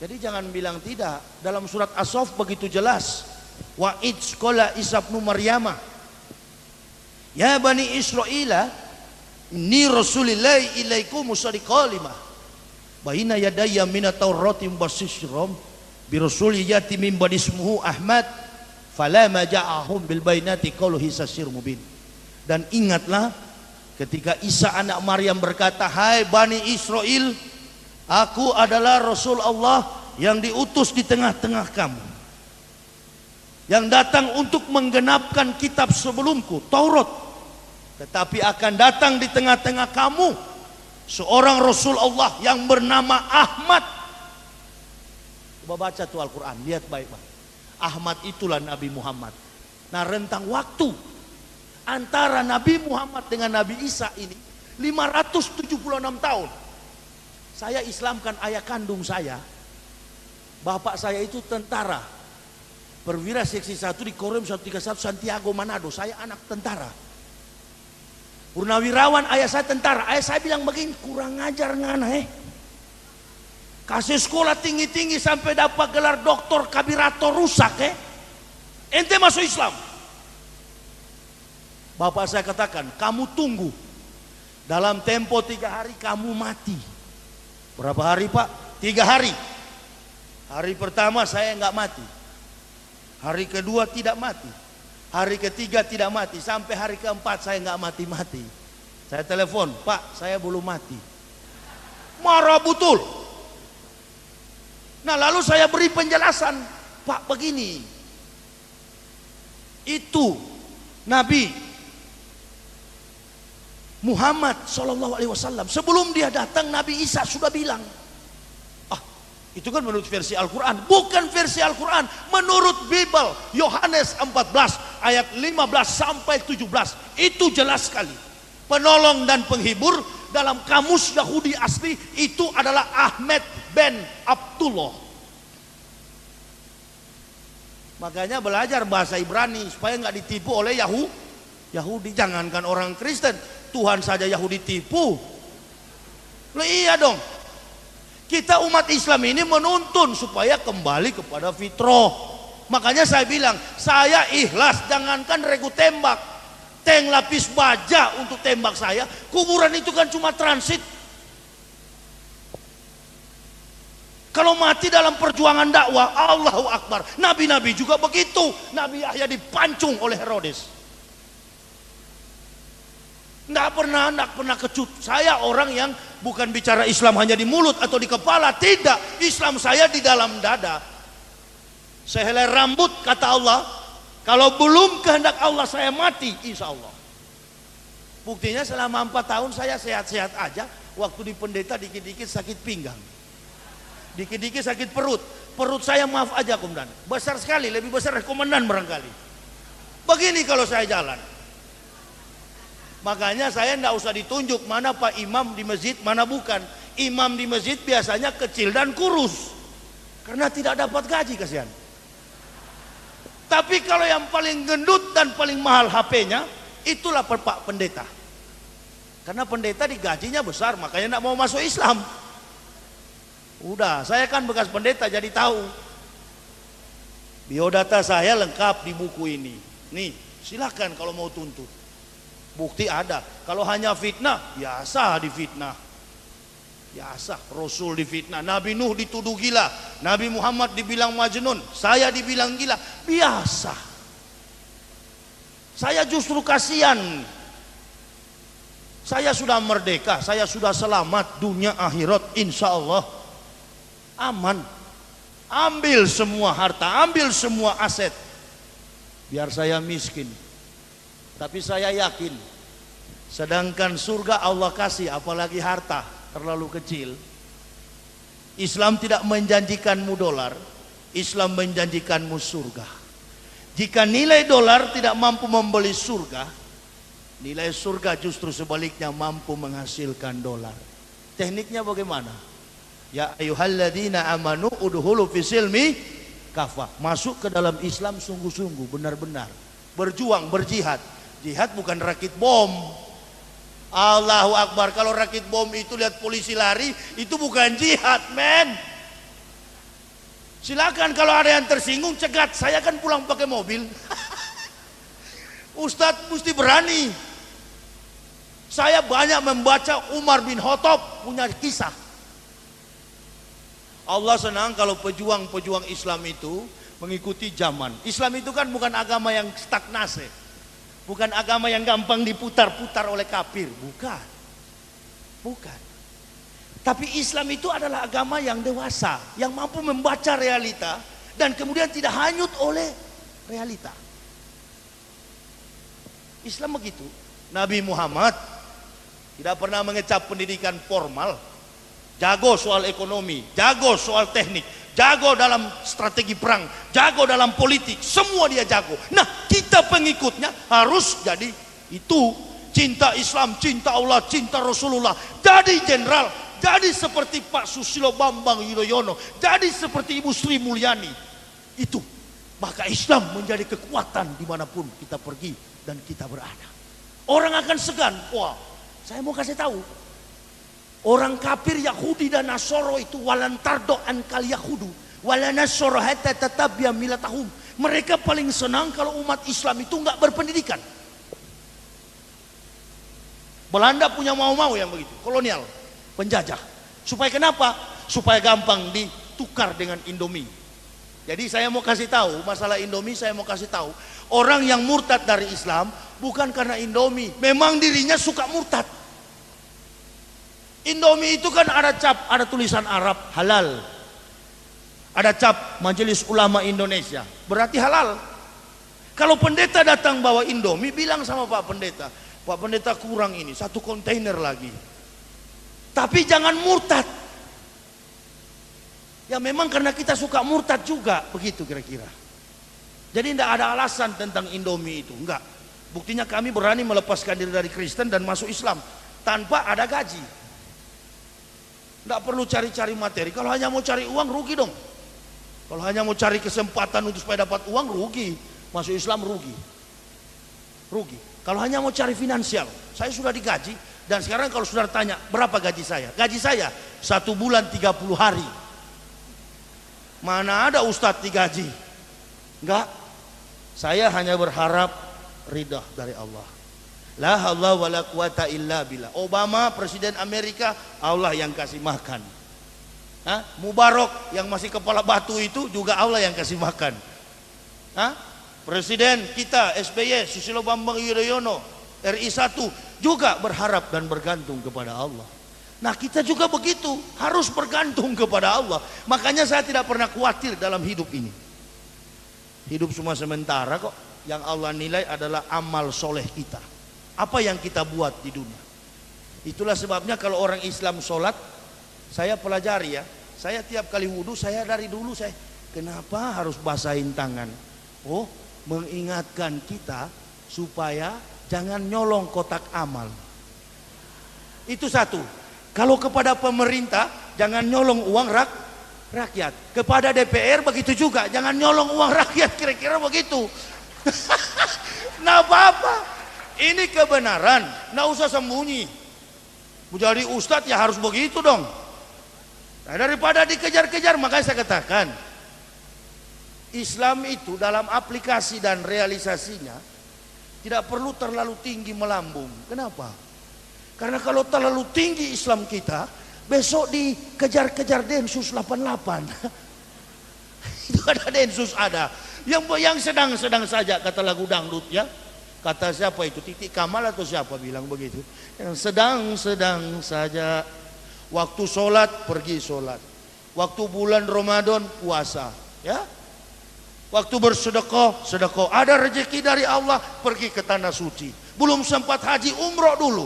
Jadi jangan bilang tidak. Dalam surat As-Saff begitu jelas. Wa idz qala Isa ibnu Maryam, ya bani Israila, inni rasulillahi ilaikum musaddiqan lima baina yadayya minat taurati mubasyshiran bi rasulin yati min ba'di ismuhu Ahmad falamma ja'ahum bil bainati qalu hisasir mubin. Dan ingatlah ketika Isa anak Maryam berkata, hai Bani Israel, aku adalah Rasul Allah yang diutus di tengah-tengah kamu, yang datang untuk menggenapkan kitab sebelumku, Taurat. Tetapi akan datang di tengah-tengah kamu seorang Rasul Allah yang bernama Ahmad. Coba baca tuh Al-Quran, lihat baik-baik. Ahmad itulah Nabi Muhammad. Nah, rentang waktu antara Nabi Muhammad dengan Nabi Isa ini 576 tahun. Saya Islamkan ayah kandung saya. Bapak saya itu tentara, perwira seksi 1 di Korem 131 Santiago Manado. Saya anak tentara. Purnawirawan ayah saya tentara. Ayah saya bilang begini, kurang ajar ngana kasih sekolah tinggi-tinggi sampai dapat gelar doktor kabirator rusak ente masuk Islam. Bapak saya katakan, kamu tunggu, dalam tempo 3 hari kamu mati. Berapa hari Pak? 3 hari. Hari pertama saya nggak mati, hari kedua tidak mati, hari ketiga tidak mati, sampai hari keempat saya nggak mati-mati. Saya telepon, Pak saya belum mati. Marah betul. Nah lalu saya beri penjelasan, Pak begini, itu Nabi Muhammad SAW sebelum dia datang Nabi Isa sudah bilang. Itu kan menurut versi Al-Quran, bukan versi Al-Quran, menurut Bible Yohanes 14 ayat 15 sampai 17. Itu jelas sekali. Penolong dan penghibur dalam kamus Yahudi asli itu adalah Ahmad bin Abdullah. Makanya belajar bahasa Ibrani supaya nggak ditipu oleh Yahudi. Jangankan orang Kristen, Tuhan saja Yahudi tipu. Loh iya dong. Kita umat Islam ini menuntun supaya kembali kepada fitrah. Makanya saya bilang, saya ikhlas, jangankan regu tembak, tank lapis baja untuk tembak saya. Kuburan itu kan cuma transit. Kalau mati dalam perjuangan dakwah, Allahu Akbar. Nabi-nabi juga begitu. Nabi Yahya dipancung oleh Herodes. Nggak pernah kecut. Saya orang yang bukan bicara Islam hanya di mulut atau di kepala, tidak. Islam saya di dalam dada. Sehelai rambut kata Allah, kalau belum kehendak Allah saya mati, insya Allah. Buktinya selama 4 tahun saya sehat-sehat aja. Waktu di pendeta dikit-dikit sakit pinggang, dikit-dikit sakit perut. Perut saya maaf aja komandan, besar sekali, lebih besar dari komandan barangkali. Begini kalau saya jalan. Makanya saya tidak usah ditunjuk mana Pak Imam di masjid, mana bukan. Imam di masjid biasanya kecil dan kurus, karena tidak dapat gaji, kasihan. Tapi kalau yang paling gendut dan paling mahal HP-nya, itulah Pak Pendeta. Karena pendeta digajinya besar, makanya tidak mau masuk Islam. Udah, saya kan bekas pendeta jadi tahu. Biodata saya lengkap di buku ini. Nih, silakan kalau mau tuntut. Bukti ada. Kalau hanya fitnah, biasa difitnah. Biasa, Rasul difitnah. Nabi Nuh dituduh gila. Nabi Muhammad dibilang majnun. Saya dibilang gila. Biasa. Saya justru kasihan. Saya sudah merdeka. Saya sudah selamat dunia akhirat. Insya Allah aman. Ambil semua harta, ambil semua aset. Biar saya miskin. Tapi saya yakin, sedangkan surga Allah kasih, apalagi harta terlalu kecil. Islam tidak menjanjikanmu dolar, Islam menjanjikanmu surga. Jika nilai dolar tidak mampu membeli surga, nilai surga justru sebaliknya mampu menghasilkan dolar. Tekniknya bagaimana? Ya ayyuhalladzina amanu udhulu fisilmi kafah. Masuk ke dalam Islam sungguh-sungguh, benar-benar. Berjuang, berjihad. Jihad bukan rakit bom. Allahu Akbar. Kalau rakit bom itu lihat polisi lari, itu bukan jihad, men. Silakan kalau ada yang tersinggung cegat. Saya kan pulang pakai mobil. Ustadz mesti berani. Saya banyak membaca Umar bin Khattab punya kisah. Allah senang kalau pejuang-pejuang Islam itu mengikuti zaman. Islam itu kan bukan agama yang stagnasi. Bukan agama yang gampang diputar-putar oleh kafir, bukan. Bukan. Tapi Islam itu adalah agama yang dewasa, yang mampu membaca realita dan kemudian tidak hanyut oleh realita. Islam begitu. Nabi Muhammad tidak pernah mengecap pendidikan formal. Jago soal ekonomi, jago soal teknik, jago dalam strategi perang, jago dalam politik, semua dia jago. Nah, kita pengikutnya harus jadi itu. Cinta Islam, cinta Allah, cinta Rasulullah. Jadi jenderal, jadi seperti Pak Susilo Bambang Yudhoyono, jadi seperti Ibu Sri Mulyani. Itu, maka Islam menjadi kekuatan dimanapun kita pergi dan kita berada. Orang akan segan. Wah, saya mau kasih tahu. Orang kafir Yahudi dan Nasoro itu walan tardo an kal yahudu wala nasoro hatta tatabbiya milatahum. Mereka paling senang kalau umat Islam itu enggak berpendidikan. Belanda punya mau-mau yang begitu, kolonial, penjajah. Supaya kenapa? Supaya gampang ditukar dengan Indomie. Jadi saya mau kasih tahu masalah Indomie, saya mau kasih tahu orang yang murtad dari Islam bukan karena Indomie, memang dirinya suka murtad. Indomie itu kan ada cap, ada tulisan Arab halal. Ada cap Majelis Ulama Indonesia, berarti halal. Kalau pendeta datang bawa Indomie, bilang sama Pak Pendeta, Pak Pendeta kurang ini, 1 kontainer lagi. Tapi jangan murtad. Ya memang karena kita suka murtad juga, begitu kira-kira. Jadi tidak ada alasan tentang Indomie itu, enggak. Buktinya kami berani melepaskan diri dari Kristen dan masuk Islam tanpa ada gaji. Tidak perlu cari-cari materi. Kalau hanya mau cari uang, rugi dong. Kalau hanya mau cari kesempatan untuk supaya dapat uang, rugi. Masuk Islam rugi. Rugi. Kalau hanya mau cari finansial, Saya sudah digaji. Dan sekarang kalau saudara tanya berapa gaji saya? Gaji saya 1 bulan 30 hari. Mana ada ustadz digaji? Enggak. Saya hanya berharap ridha dari Allah. La haula wala quwata illa billah. Obama presiden Amerika, Allah yang kasih makan. Mubarak yang masih kepala batu itu juga Allah yang kasih makan. Presiden kita SBY Susilo Bambang Yudhoyono RI 1 juga berharap dan bergantung kepada Allah. Nah kita juga begitu, harus bergantung kepada Allah. Makanya saya tidak pernah khawatir dalam hidup ini. Hidup cuma sementara kok. Yang Allah nilai adalah amal soleh kita. Apa yang kita buat di dunia. Itulah sebabnya kalau orang Islam sholat, saya pelajari ya. Saya tiap kali wudhu, saya dari dulu kenapa harus basahin tangan? Oh, mengingatkan kita supaya jangan nyolong kotak amal. Itu satu. Kalau kepada pemerintah, jangan nyolong uang rakyat. Kepada DPR begitu juga, jangan nyolong uang rakyat, kira-kira begitu. Nah apa-apa, ini kebenaran, nggak usah sembunyi. Menjadi ustadz ya harus begitu dong. Nah, daripada dikejar-kejar, makanya saya katakan Islam itu dalam aplikasi dan realisasinya tidak perlu terlalu tinggi melambung. Kenapa? Karena kalau terlalu tinggi Islam kita, besok dikejar-kejar Densus 88. Itu ada Densus ada. Yang sedang-sedang saja, kata lagu dangdut ya. Kata siapa itu? Titik Kamal atau siapa bilang begitu? Yang sedang-sedang saja. Waktu sholat pergi sholat. Waktu bulan Ramadan puasa, ya. Waktu bersedekah, sedekah. Ada rezeki dari Allah, pergi ke tanah suci. Belum sempat haji, umroh dulu.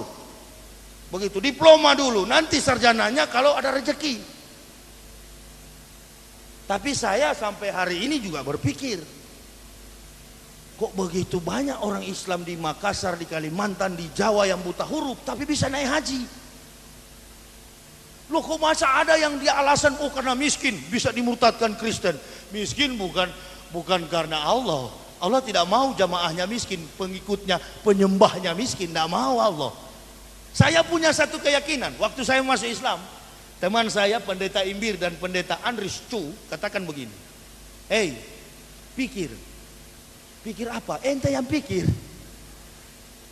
Begitu, diploma dulu. Nanti sarjananya kalau ada rezeki. Tapi saya sampai hari ini juga berpikir, kok begitu banyak orang Islam di Makassar, di Kalimantan, di Jawa yang buta huruf, tapi bisa naik haji. Loh kok masa ada yang dia alasan karena miskin bisa dimurtadkan Kristen. Miskin bukan karena Allah. Allah tidak mau jamaahnya miskin, pengikutnya, penyembahnya miskin, tidak mau Allah. Saya punya satu keyakinan waktu saya masuk Islam. Teman saya pendeta Imbir dan pendeta Andris Chu katakan begini. Pikir apa? Ente yang pikir.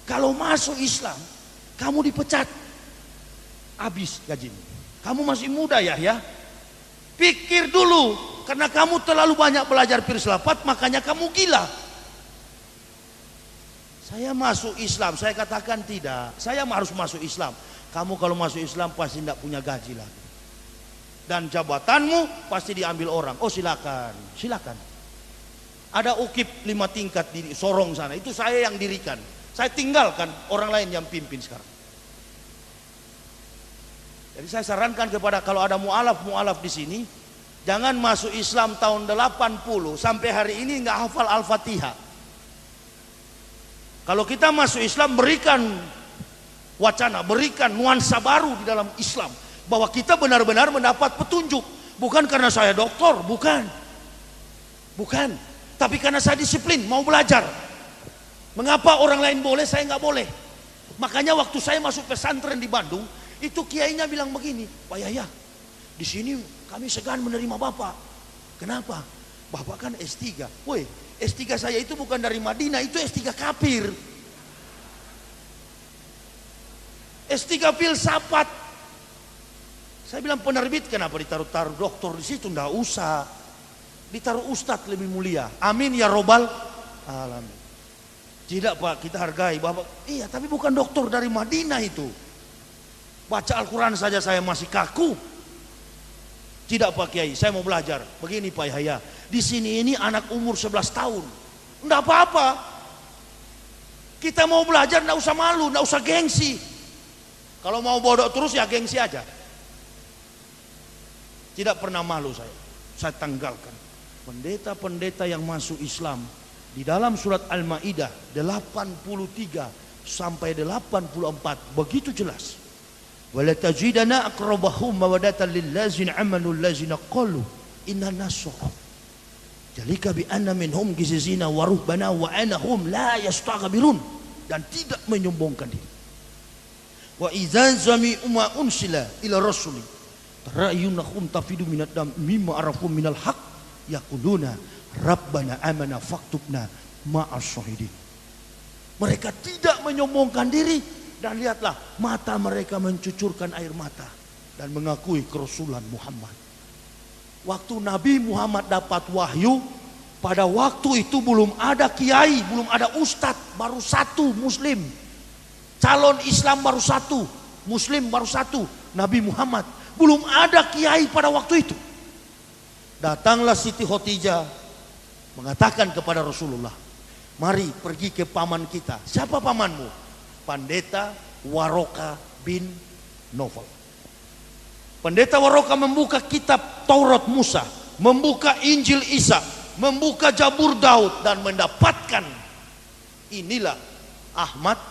Kalau masuk Islam kamu dipecat, habis gajimu. Kamu masih muda ya. Pikir dulu, karena kamu terlalu banyak belajar filsafat, makanya kamu gila. Saya masuk Islam, saya katakan tidak. Saya harus masuk Islam. Kamu kalau masuk Islam pasti tidak punya gaji lagi. Dan jabatanmu pasti diambil orang. Oh silakan. Ada UKIP 5 tingkat di Sorong sana, itu saya yang dirikan. Saya tinggalkan orang lain yang pimpin sekarang. Jadi saya sarankan kepada kalau ada mu'alaf di sini, jangan masuk Islam tahun 80 sampai hari ini nggak hafal Al-Fatihah. Kalau kita masuk Islam, berikan wacana, berikan nuansa baru di dalam Islam, bahwa kita benar-benar mendapat petunjuk, bukan karena saya doktor, bukan, tapi karena saya disiplin, mau belajar. Mengapa orang lain boleh, saya nggak boleh? Makanya waktu saya masuk pesantren di Bandung, itu kiainya bilang begini, Pak Yahya, di sini kami segan menerima Bapak. Kenapa? Bapak kan S3. Woi, S3 saya itu bukan dari Madinah, itu S3 kafir. S3 filsafat. Saya bilang penerbit kenapa ditaruh-taruh doktor di situ? Nggak usah. Ditaruh ustadz lebih mulia. Amin ya robbal alamin. Tidak Pak, kita hargai Bapak. Iya, tapi bukan doktor dari Madinah itu. Baca Al-Quran saja saya masih kaku. Tidak Pak Kiai, saya mau belajar. Begini Pak Yahya, di sini ini anak umur 11 tahun. Enggak apa-apa. Kita mau belajar, enggak usah malu, enggak usah gengsi. Kalau mau bodoh terus ya gengsi aja. Tidak pernah malu saya tanggalkan. Pendeta-pendeta yang masuk Islam di dalam surat Al-Maidah 83 sampai 84 begitu jelas. Wala tajidana aqrabahum mawaddatan lil ladzina amanu allazina qalu inna nasara. Jalika bi anna minhum qizizina wa ruhbana wa anahum la yastaghfirun, dan tidak menyombongkan diri. Wa idza zami'u ma unsila ila rasuli tarayunahum tafidu minad dam mimma arafu minal haq yaquluna rabbana amana faktubna ma'as syahidin. Mereka tidak menyombongkan diri, dan lihatlah mata mereka mencucurkan air mata dan mengakui kerasulan Muhammad. Waktu Nabi Muhammad dapat wahyu, pada waktu itu belum ada kiai, belum ada ustadz, baru satu muslim. Calon Islam baru satu, muslim baru satu, Nabi Muhammad. Belum ada kiai pada waktu itu. Datanglah Siti Khotijah mengatakan kepada Rasulullah, mari pergi ke paman kita. Siapa pamanmu? Pendeta Waroka bin Nawfal. Pendeta Waroka membuka kitab Taurat Musa, membuka Injil Isa, membuka Zabur Daud, dan mendapatkan inilah Ahmad,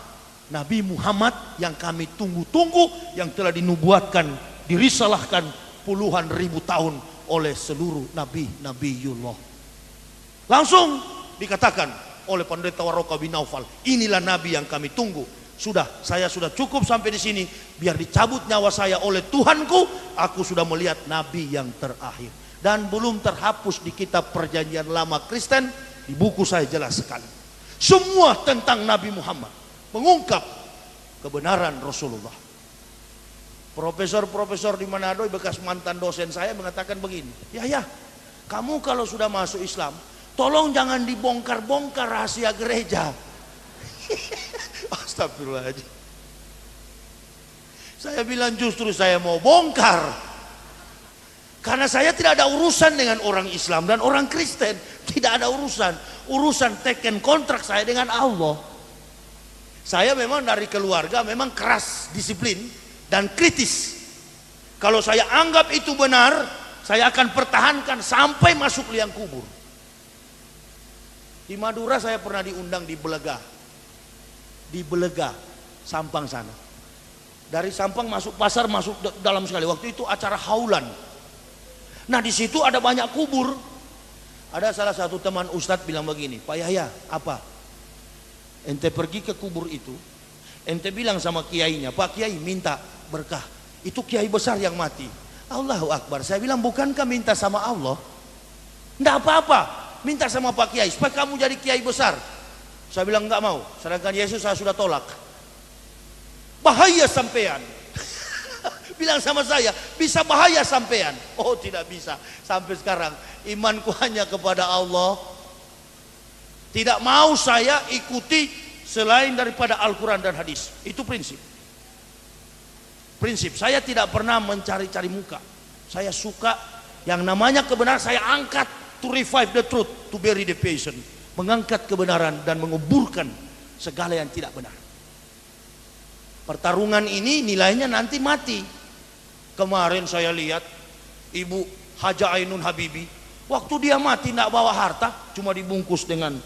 Nabi Muhammad yang kami tunggu-tunggu, yang telah dinubuatkan, dirisalahkan puluhan ribu tahun oleh seluruh nabi-nabiullah. Langsung dikatakan oleh pendeta Waroka bin Nawfal, inilah nabi yang kami tunggu. Sudah, saya sudah cukup sampai di sini, biar dicabut nyawa saya oleh Tuhanku. Aku sudah melihat nabi yang terakhir, dan belum terhapus di kitab Perjanjian Lama Kristen. Di buku saya jelas sekali, semua tentang Nabi Muhammad, mengungkap kebenaran Rasulullah. Profesor-profesor di Manado, bekas mantan dosen saya, mengatakan begini, ya, kamu kalau sudah masuk Islam, tolong jangan dibongkar-bongkar rahasia gereja. Astagfirullahaladzim. Saya bilang justru saya mau bongkar, karena saya tidak ada urusan dengan orang Islam dan orang Kristen. Tidak ada urusan teken kontrak saya dengan Allah. Saya memang dari keluarga memang keras, disiplin dan kritis. Kalau saya anggap itu benar, saya akan pertahankan sampai masuk liang kubur. Di Madura saya pernah diundang di Belega, Sampang sana. Dari Sampang masuk pasar, masuk dalam sekali. Waktu itu acara haulan. Nah, di situ ada banyak kubur. Ada salah satu teman ustadz bilang begini, Pak Yahya, apa? Ente pergi ke kubur itu, ente bilang sama kiainya, Pak Kiai minta berkah. Itu kiai besar yang mati. Allahu Akbar. Saya bilang, bukankah minta sama Allah? Enggak apa-apa, minta sama Pak Kiai supaya kamu jadi kiai besar. Saya bilang enggak mau, sedangkan Yesus saya sudah tolak. Bahaya sampean. Bilang sama saya, bisa bahaya sampean. Oh, tidak bisa. Sampai sekarang imanku hanya kepada Allah. Tidak mau saya ikuti selain daripada Al-Quran dan hadis. Itu prinsip. Saya tidak pernah mencari-cari muka. Saya suka yang namanya kebenaran, saya angkat. To revive the truth, to bury the patient. Mengangkat kebenaran dan menguburkan segala yang tidak benar. Pertarungan ini nilainya nanti mati. Kemarin saya lihat Ibu Haja Ainun Habibi, waktu dia mati tidak bawa harta, cuma dibungkus dengan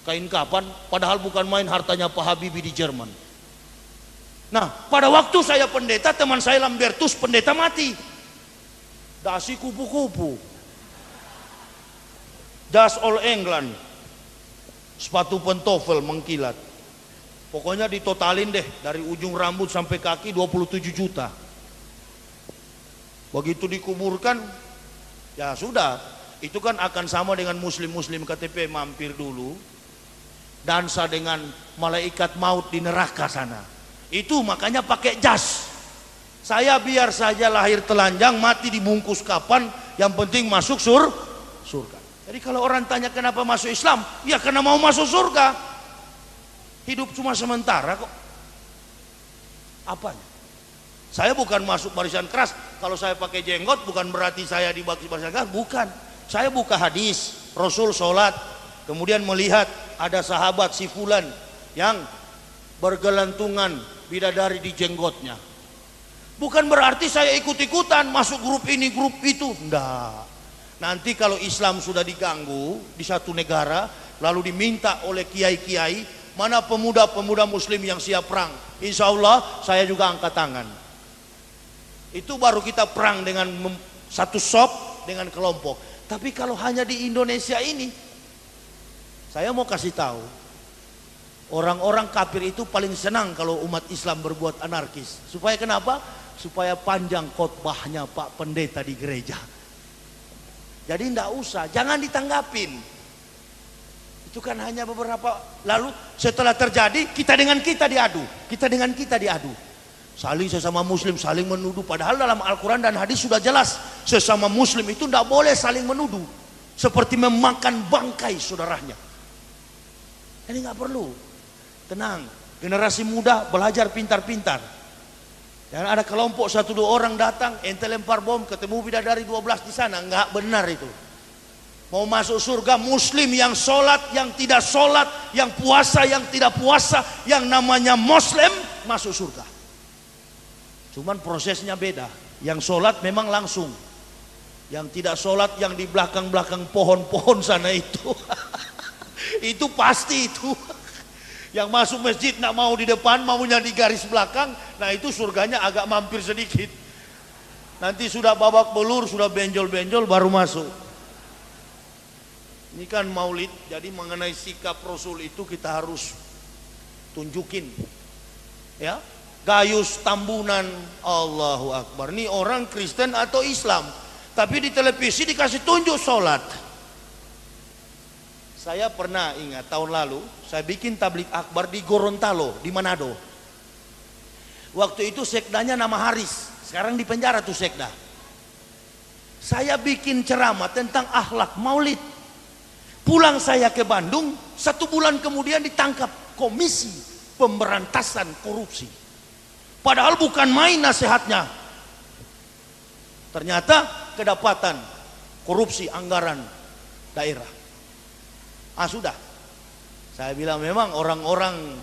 kain kapan, padahal bukan main hartanya Pak Habibie di Jerman. Nah, pada waktu saya pendeta, teman saya Lambertus pendeta mati, dasi kupu-kupu, jas All England, sepatu pentofel mengkilat. Pokoknya ditotalin deh, dari ujung rambut sampai kaki 27 juta. Begitu dikuburkan, ya sudah, itu kan akan sama dengan muslim-muslim KTP mampir dulu, dansa dengan malaikat maut di neraka sana. Itu makanya pakai jas. Saya biar saja lahir telanjang, mati dibungkus kapan, yang penting masuk surga. Jadi kalau orang tanya kenapa masuk Islam, ya karena mau masuk surga. Hidup cuma sementara kok. Apanya? Saya bukan masuk barisan keras. Kalau saya pakai jenggot bukan berarti saya di barisan keras, bukan. Saya buka hadis, Rasul sholat, kemudian melihat ada sahabat si fulan yang bergelantungan bidadari di jenggotnya. Bukan berarti saya ikut-ikutan masuk grup ini, grup itu. Enggak. Nanti kalau Islam sudah diganggu di satu negara, lalu diminta oleh kiai-kiai, mana pemuda-pemuda muslim yang siap perang, insya Allah saya juga angkat tangan. Itu baru kita perang dengan satu sop, dengan kelompok. Tapi kalau hanya di Indonesia ini, saya mau kasih tahu, Orang-orang kafir itu paling senang kalau umat Islam berbuat anarkis. Supaya kenapa? Supaya panjang khotbahnya Pak Pendeta di gereja. Jadi tidak usah, jangan ditanggapin. Itu kan hanya beberapa. Lalu setelah terjadi, kita dengan kita diadu. Kita dengan kita diadu. Saling sesama muslim, saling menuduh. Padahal dalam Al-Quran dan hadis sudah jelas. Sesama muslim itu tidak boleh saling menuduh. Seperti memakan bangkai saudaranya. Ini nggak perlu. Tenang, generasi muda belajar pintar-pintar. Jangan ada kelompok 1-2 orang datang, ente lempar bom, ketemu bidadari 12 di sana. Nggak benar itu. Mau masuk surga muslim yang sholat, yang tidak sholat, yang puasa, yang tidak puasa, yang namanya muslim masuk surga. Cuman prosesnya beda. Yang sholat memang langsung. Yang tidak sholat yang di belakang-belakang pohon-pohon sana itu. Itu pasti itu. Yang masuk masjid nak mau di depan, maunya di garis belakang, nah itu surganya agak mampir sedikit. Nanti sudah babak belur, sudah benjol-benjol baru masuk. Ini kan maulid, jadi mengenai sikap Rasul itu kita harus tunjukin. Ya, Gayus Tambunan, Allahu Akbar. Ini orang Kristen atau Islam, tapi di televisi dikasih tunjuk sholat. Saya pernah ingat tahun lalu, saya bikin tablik akbar di Gorontalo, di Manado. Waktu itu sekdanya nama Haris, sekarang di penjara tuh sekda. Saya bikin ceramah tentang akhlak maulid. Pulang saya ke Bandung, 1 bulan kemudian ditangkap Komisi Pemberantasan Korupsi. Padahal bukan main nasihatnya. Ternyata kedapatan korupsi anggaran daerah. Sudah. Saya bilang memang orang-orang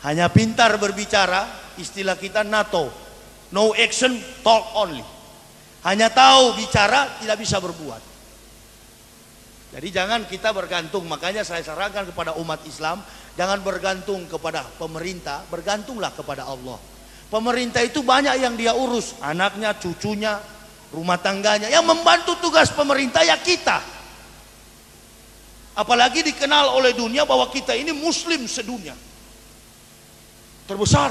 hanya pintar berbicara, istilah kita NATO. No action, talk only. Hanya tahu bicara, tidak bisa berbuat. Jadi jangan kita bergantung, makanya saya sarankan kepada umat Islam, jangan bergantung kepada pemerintah, bergantunglah kepada Allah. Pemerintah itu banyak yang dia urus, anaknya, cucunya, rumah tangganya. Yang membantu tugas pemerintah ya kita. Apalagi dikenal oleh dunia bahwa kita ini muslim sedunia terbesar.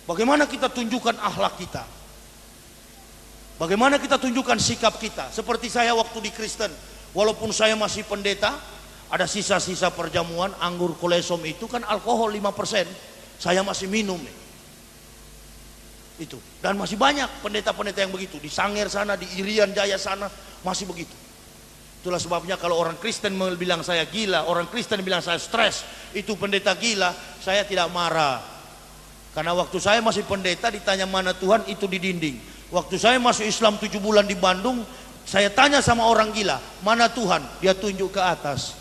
Bagaimana kita tunjukkan akhlak kita? Bagaimana kita tunjukkan sikap kita? Seperti saya waktu di Kristen, walaupun saya masih pendeta, ada sisa-sisa perjamuan, anggur kolesom itu kan alkohol 5%, saya masih minum. Itu. Dan masih banyak pendeta-pendeta yang begitu. Di Sangir sana, di Irian Jaya sana, masih begitu. Itulah sebabnya kalau orang Kristen bilang saya gila, orang Kristen bilang saya stres, itu pendeta gila, saya tidak marah. Karena waktu saya masih pendeta ditanya mana Tuhan, itu di dinding. Waktu saya masuk Islam 7 bulan di Bandung, saya tanya sama orang gila, mana Tuhan? Dia tunjuk ke atas.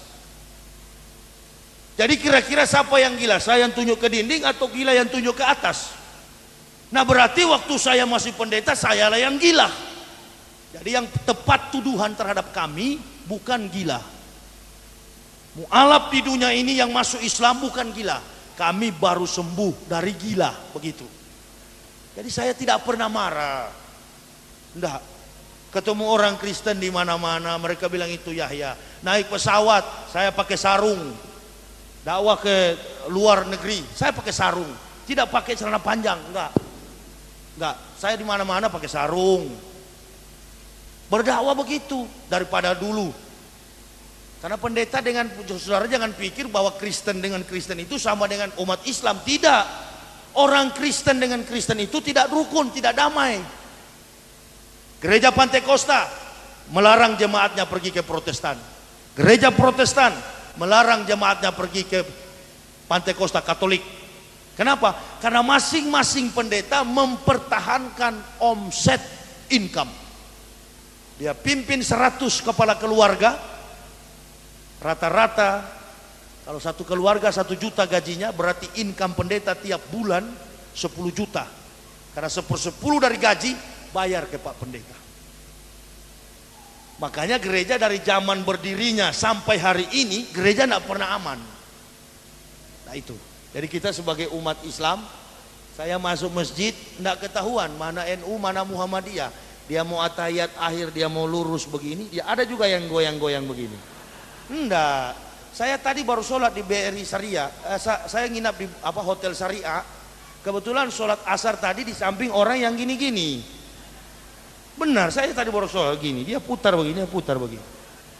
Jadi kira-kira siapa yang gila? Saya yang tunjuk ke dinding atau gila yang tunjuk ke atas? Nah berarti waktu saya masih pendeta, saya lah yang gila. Jadi yang tepat tuduhan terhadap kami bukan gila. Mu'alaf di dunia ini yang masuk Islam bukan gila. Kami baru sembuh dari gila, begitu. Jadi saya tidak pernah marah. Enggak. Ketemu orang Kristen di mana-mana, mereka bilang itu Yahya. Naik pesawat, saya pakai sarung. Dakwah ke luar negeri, saya pakai sarung. Tidak pakai celana panjang, enggak. Enggak, saya di mana-mana pakai sarung. Berdakwah begitu daripada dulu. Karena pendeta dengan saudara jangan pikir bahwa Kristen dengan Kristen itu sama dengan umat Islam. Tidak. Orang Kristen dengan Kristen itu tidak rukun, tidak damai. Gereja Pantekosta melarang jemaatnya pergi ke Protestan. Gereja Protestan melarang jemaatnya pergi ke Pantekosta Katolik. Kenapa? Karena masing-masing pendeta mempertahankan omset income. Dia pimpin 100 kepala keluarga, rata-rata kalau satu keluarga 1 juta gajinya, berarti income pendeta tiap bulan 10 juta. Karena 1/10 dari gaji bayar ke Pak Pendeta. Makanya gereja dari zaman berdirinya sampai hari ini, gereja tidak pernah aman. Nah itu. Jadi kita sebagai umat Islam, saya masuk masjid tidak ketahuan mana NU, mana Muhammadiyah. Dia mau atahiyat akhir, dia mau lurus begini, dia ada juga yang goyang-goyang begini. Enggak, Saya tadi baru sholat di BRI Syariah. Saya nginap di hotel Syariah. Kebetulan sholat asar tadi di samping orang yang gini-gini. Benar, saya tadi baru sholat gini. Dia putar begini, dia putar begini.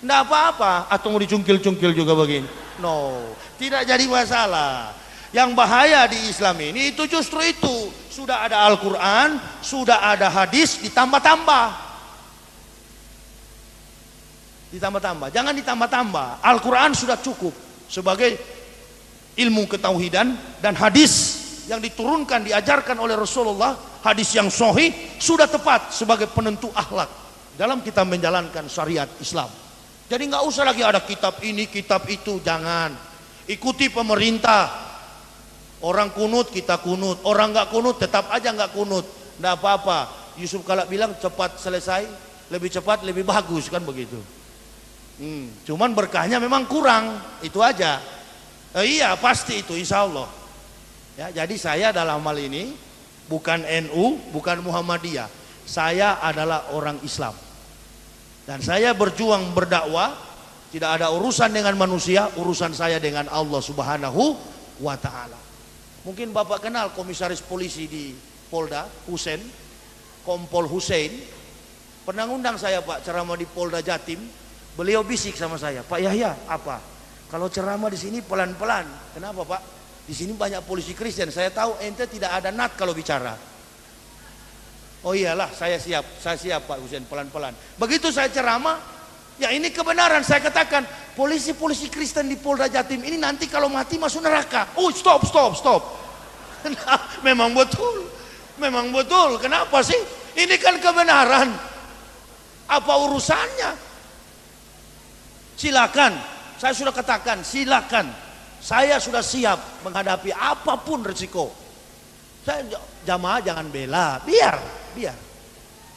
Nggak apa-apa. Atau mau dicungkil-cungkil juga begini. No, tidak jadi masalah. Yang bahaya di Islam ini itu justru itu. Sudah ada Al-Quran, sudah ada hadis, ditambah-tambah. Ditambah-tambah, jangan ditambah-tambah. Al-Quran sudah cukup sebagai ilmu ketauhidan, dan hadis yang diturunkan diajarkan oleh Rasulullah, hadis yang sahih sudah tepat sebagai penentu akhlak dalam kita menjalankan syariat Islam. Jadi nggak usah lagi ada kitab ini kitab itu, jangan. Ikuti pemerintah. Orang kunut kita kunut, orang nggak kunut tetap aja nggak kunut, nggak apa-apa. Yusuf Kala bilang cepat selesai, lebih cepat lebih bagus, kan begitu. Cuman berkahnya memang kurang, itu aja. Iya pasti itu, insya Allah. Ya, jadi saya dalam hal ini bukan NU, bukan Muhammadiyah. Saya adalah orang Islam. Dan saya berjuang berdakwah, tidak ada urusan dengan manusia, urusan saya dengan Allah Subhanahu wa Ta'ala. Mungkin Bapak kenal komisaris polisi di Polda, Husein, Kompol Husein. Pernah ngundang saya Pak ceramah di Polda Jatim. Beliau bisik sama saya, Pak Yahya, apa? Kalau ceramah di sini pelan-pelan. Kenapa Pak? Di sini banyak polisi Kristen. Saya tahu ente tidak ada nat kalau bicara. Oh iyalah, saya siap Pak Husein, pelan-pelan. Begitu saya ceramah, ya ini kebenaran. Saya katakan, polisi-polisi Kristen di Polda Jatim ini nanti kalau mati masuk neraka. Oh stop. Nah, memang betul. Kenapa sih? Ini kan kebenaran. Apa urusannya? Silakan, saya sudah katakan, silakan. Saya sudah siap menghadapi apapun resiko. Saya jamaah jangan bela, biar.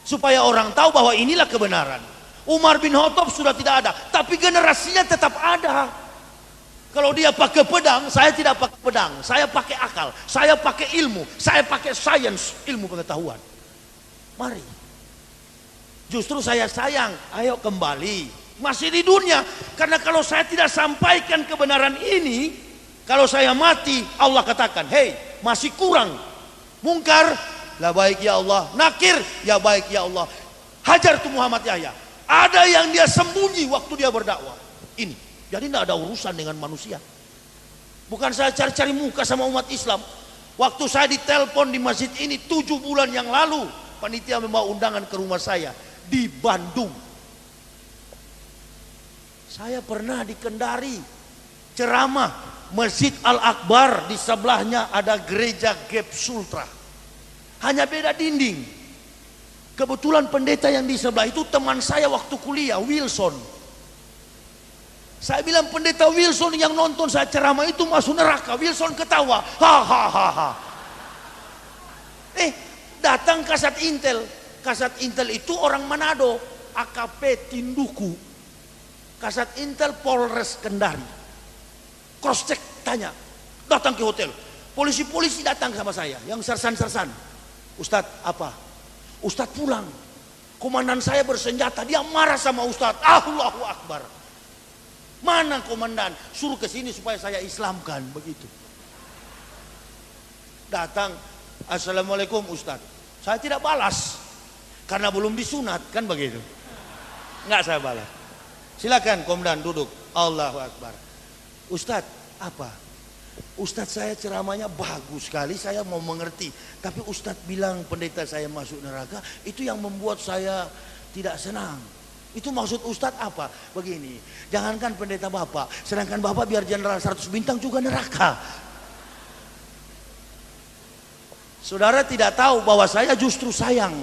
Supaya orang tahu bahwa inilah kebenaran. Umar bin Khattab sudah tidak ada, tapi generasinya tetap ada. Kalau dia pakai pedang, saya tidak pakai pedang. Saya pakai akal, saya pakai ilmu, saya pakai sains, ilmu pengetahuan. Mari. Justru saya sayang, ayo kembali. Masih di dunia, karena kalau saya tidak sampaikan kebenaran ini, kalau saya mati, Allah katakan, hei masih kurang. Mungkar, la baik ya Allah. Nakir, ya baik ya Allah. Hajar tuh Muhammad Yahya. Ada yang dia sembunyi waktu dia berdakwah. Ini, jadi tidak ada urusan dengan manusia. Bukan saya cari-cari muka sama umat Islam. Waktu saya ditelepon di masjid ini 7 bulan yang lalu, panitia membawa undangan ke rumah saya di Bandung. Saya pernah di Kendari ceramah, Masjid Al-Akbar, di sebelahnya ada gereja Gap Sultra. Hanya beda dinding. Kebetulan pendeta yang di sebelah itu teman saya waktu kuliah, Wilson. Saya bilang pendeta Wilson yang nonton saya ceramah itu masuk neraka. Wilson ketawa, hahaha. Datang kasat Intel. Kasat Intel itu orang Manado, AKP Tinduku. Kasat Intel Polres Kendari. Cross check, tanya, datang ke hotel. Polisi-polisi datang sama saya, yang sersan-sersan. Ustadz apa? Ustadz pulang. Komandan saya bersenjata, dia marah sama Ustadz. Allahu Akbar. Mana komandan? Suruh ke sini supaya saya Islamkan, begitu. Datang, Assalamualaikum Ustadz. Saya tidak balas karena belum disunat, kan begitu. Enggak saya balas. Silakan komandan duduk. Allahu Akbar. Ustadz apa? Ustadz saya ceramahnya bagus sekali, saya mau mengerti. Tapi Ustadz bilang pendeta saya masuk neraka, itu yang membuat saya tidak senang. Itu maksud Ustadz apa? Begini, jangankan pendeta bapak, sedangkan bapak biar jenderal 100 bintang juga neraka. Saudara tidak tahu bahwa saya justru sayang.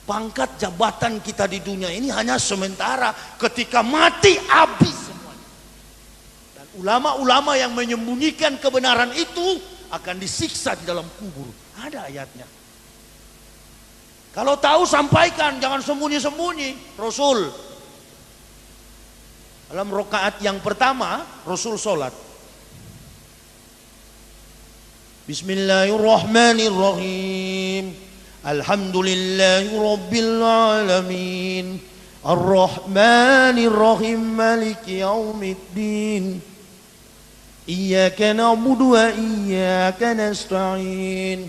Pangkat jabatan kita di dunia ini hanya sementara, ketika mati habis semuanya. Dan ulama-ulama yang menyembunyikan kebenaran itu akan disiksa di dalam kubur. Ada ayatnya. Kalau tahu sampaikan, jangan sembunyi-sembunyi. Rasul dalam rakaat yang pertama, Rasul sholat. Bismillahirrahmanirrahim. Alhamdulillahi Rabbil Alamin. Ar-Rahmanir Rahim Maliki Yaumiddin. Iyyaka na'budu wa iyyaka nasta'in.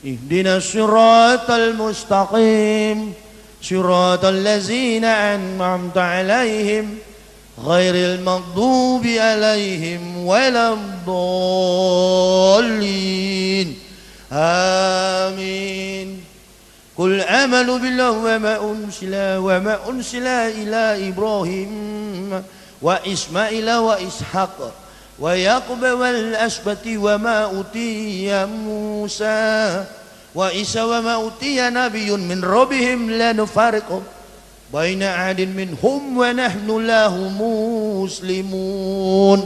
Ihdinas siratal mustaqim. Siratal ladzina an'amta 'alaihim ghairil maghdubi 'alaihim waladdallin. Amin. Qul amanu billahi wa ma unsila ila Ibrahim wa Ismaila wa Ishaq wa Yaqub wal asbati wa ma utiya Musa wa Isa wa ma utiya nabiyyun min rabbihim la nufariqu baina ahadin minhum wa nahnu lahu muslimun.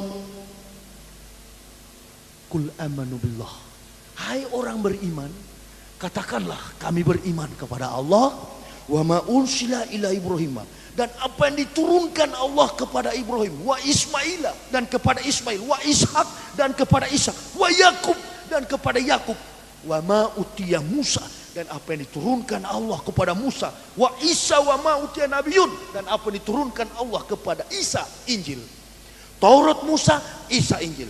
Qul amanu billah. Hai orang beriman, katakanlah kami beriman kepada Allah, wa ma unsila ila Ibrahim, dan apa yang diturunkan Allah kepada Ibrahim, wa Ismaila, dan kepada Ismail, wa Ishak, dan kepada Ishak, wa Yakub, dan kepada Yakub, wa ma utiya Musa, dan apa yang diturunkan Allah kepada Musa, wa Isa wa ma utiya Nabiyun, dan apa yang diturunkan Allah kepada Isa, Injil. Taurat Musa, Isa, Injil.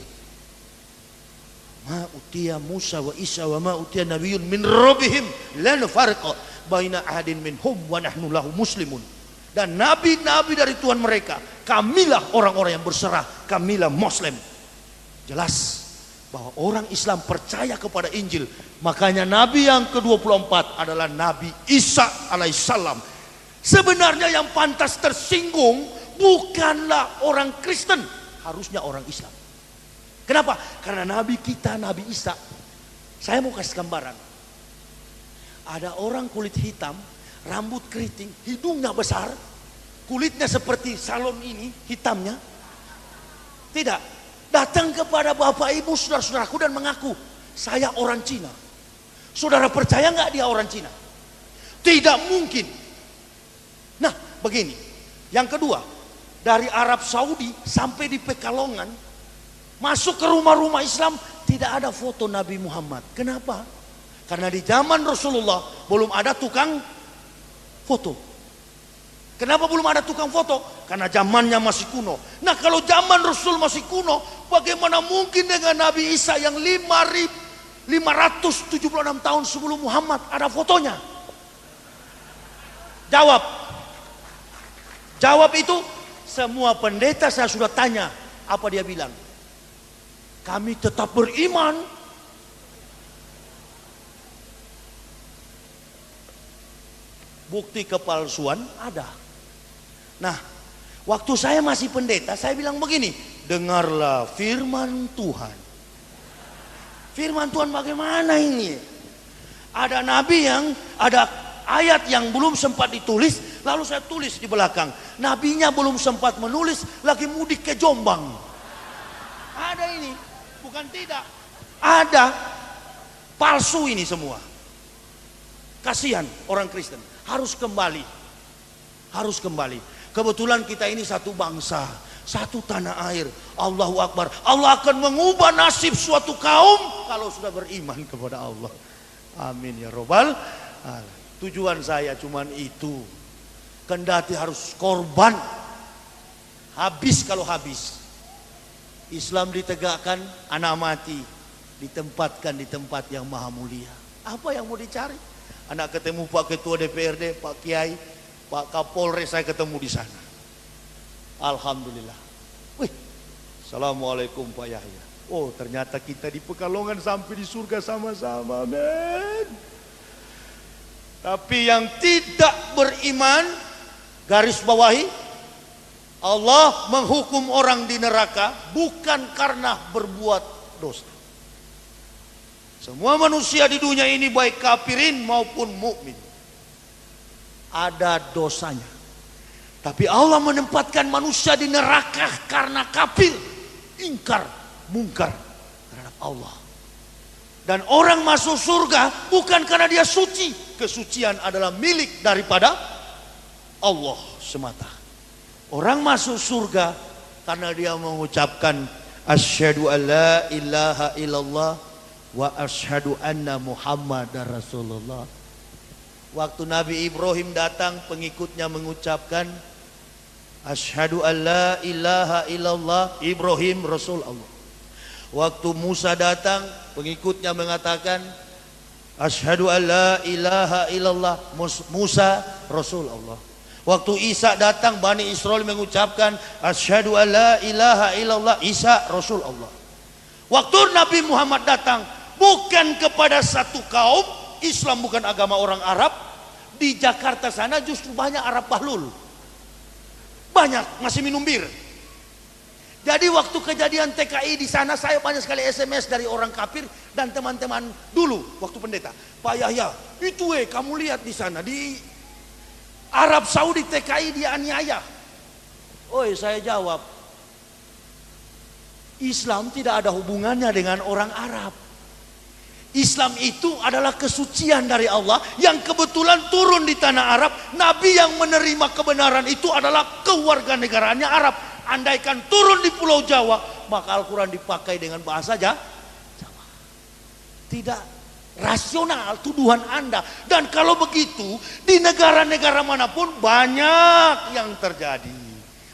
Ma utiya Musa wa Isa wa ma utiya nabiyyun min rabbihim la nufariqu baina ahadin minhum wa nahnu lahu muslimun. Dan nabi-nabi dari Tuhan mereka, kamilah orang-orang yang berserah, kamilah Muslim. Jelas bahwa orang Islam percaya kepada Injil. Makanya nabi yang ke-24 adalah Nabi Isa alaihissalam. Sebenarnya yang pantas tersinggung bukanlah orang Kristen, harusnya orang Islam. Kenapa? Karena Nabi kita, Nabi Isa. Saya mau kasih gambaran. Ada orang kulit hitam, rambut keriting, hidungnya besar, kulitnya seperti salon ini, hitamnya. Tidak. Datang kepada Bapak Ibu, saudara-saudaraku dan mengaku, saya orang Cina. Saudara percaya nggak dia orang Cina? Tidak mungkin. Nah, begini. Yang kedua, dari Arab Saudi sampai di Pekalongan, masuk ke rumah-rumah Islam, tidak ada foto Nabi Muhammad. Kenapa? Karena di zaman Rasulullah belum ada tukang foto. Kenapa belum ada tukang foto? Karena zamannya masih kuno. Nah, kalau zaman Rasul masih kuno, bagaimana mungkin dengan Nabi Isa yang 576 tahun sebelum Muhammad ada fotonya? Jawab. Jawab itu semua pendeta saya sudah tanya. Apa dia bilang? Kami tetap beriman. Bukti kepalsuan ada. Nah, waktu saya masih pendeta, saya bilang begini, dengarlah firman Tuhan. Firman Tuhan bagaimana ini? Ada nabi yang, ada ayat yang belum sempat ditulis, lalu saya tulis di belakang. Nabinya belum sempat menulis, lagi mudik ke Jombang. Ada ini. Bukan tidak, ada palsu ini semua. Kasihan orang Kristen, harus kembali. Harus kembali. Kebetulan kita ini satu bangsa, satu tanah air. Allahu Akbar. Allah akan mengubah nasib suatu kaum kalau sudah beriman kepada Allah. Amin ya Rabbal alamin. Tujuan saya cuman itu. Kendati harus korban. Habis kalau habis. Islam ditegakkan, anak mati, ditempatkan di tempat yang maha mulia. Apa yang mau dicari? Anak ketemu Pak Ketua DPRD, Pak Kiai, Pak Kapolres, saya ketemu di sana. Alhamdulillah. Wih, Assalamualaikum Pak Yahya. Oh, ternyata kita di Pekalongan sampai di surga sama-sama, men. Tapi yang tidak beriman, garis bawahi, Allah menghukum orang di neraka bukan karena berbuat dosa. Semua manusia di dunia ini baik kafirin maupun mukmin ada dosanya. Tapi Allah menempatkan manusia di neraka karena kafir, ingkar, mungkar terhadap Allah. Dan orang masuk surga bukan karena dia suci. Kesucian adalah milik daripada Allah semata. Orang masuk surga karena dia mengucapkan asyhadu alla ilaha illallah wa asyhadu anna Muhammadar Rasulullah. Waktu Nabi Ibrahim datang, pengikutnya mengucapkan asyhadu an la ilaha illallah, Ibrahim Rasul Allah. Waktu Musa datang, pengikutnya mengatakan asyhadu an la ilaha illallah, Musa Rasul Allah. Waktu Isa datang, Bani Israel mengucapkan asyhadu an la ilaha illallah, Isa Rasul Allah. Waktu Nabi Muhammad datang, bukan kepada satu kaum, Islam bukan agama orang Arab. Di Jakarta sana justru banyak Arab Bahlul. Banyak masih minum bir. Jadi waktu kejadian TKI di sana, saya banyak sekali SMS dari orang kafir dan teman-teman dulu waktu pendeta. Pak Yahya, itu kamu lihat di sana di Arab Saudi TKI dia aniaya. Oi, saya jawab, Islam tidak ada hubungannya dengan orang Arab. Islam itu adalah kesucian dari Allah yang kebetulan turun di tanah Arab. Nabi yang menerima kebenaran itu adalah kewarganegaraannya Arab. Andaikan turun di Pulau Jawa, maka Al-Quran dipakai dengan bahasa Jawa. Tidak rasional tuduhan Anda. Dan kalau begitu, di negara-negara manapun banyak yang terjadi.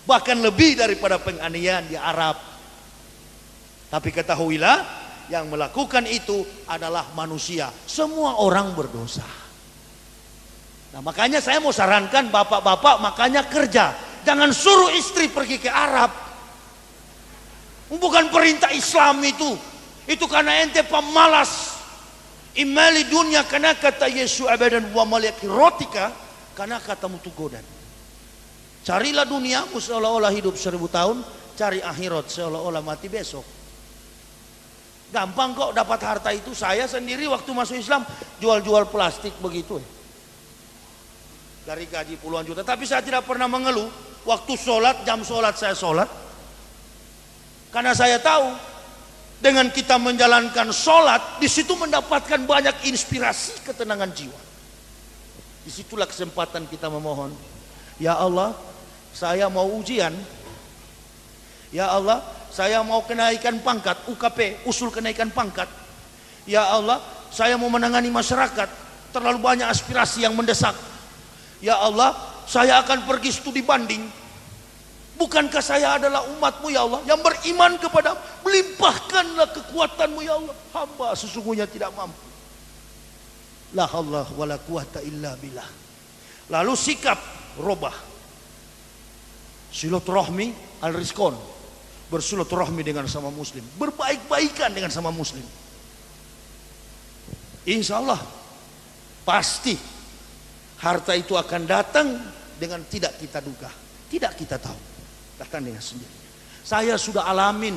Bahkan lebih daripada penganiayaan di Arab. Tapi ketahuilah, yang melakukan itu adalah manusia. Semua orang berdosa. Nah, makanya saya mau sarankan bapak-bapak, makanya kerja. Jangan suruh istri pergi ke Arab. Bukan perintah Islam itu. Itu karena ente pemalas. Imali dunia karena kata Yesus abadan wa malaki rotika karena kata mutugodan. Carilah duniamu seolah-olah hidup 1000 tahun, cari akhirat seolah-olah mati besok. Gampang kok dapat harta itu. Saya sendiri waktu masuk Islam jual-jual plastik begitu. Dari gaji puluhan juta, tapi saya tidak pernah mengeluh. Waktu sholat, jam sholat saya sholat. Karena saya tahu dengan kita menjalankan sholat, di situ mendapatkan banyak inspirasi, ketenangan jiwa. Disitulah kesempatan kita memohon, ya Allah, saya mau ujian. Ya Allah, saya mau kenaikan pangkat, UKP, usul kenaikan pangkat. Ya Allah, saya mau menangani masyarakat, terlalu banyak aspirasi yang mendesak. Ya Allah, saya akan pergi studi banding. Bukankah saya adalah umatmu ya Allah yang beriman kepada, melimpahkanlah kekuatanmu ya Allah. Hamba sesungguhnya tidak mampu. La haula wala quwata illa billah. Lalu sikap robah. Silaturahmi al-rizqon. Bersilaturahmi dengan sama muslim. Berbaik-baikan dengan sama muslim. Insya Allah pasti harta itu akan datang dengan tidak kita duga. Tidak kita tahu. Datang dengan sendiri. Saya sudah alamin.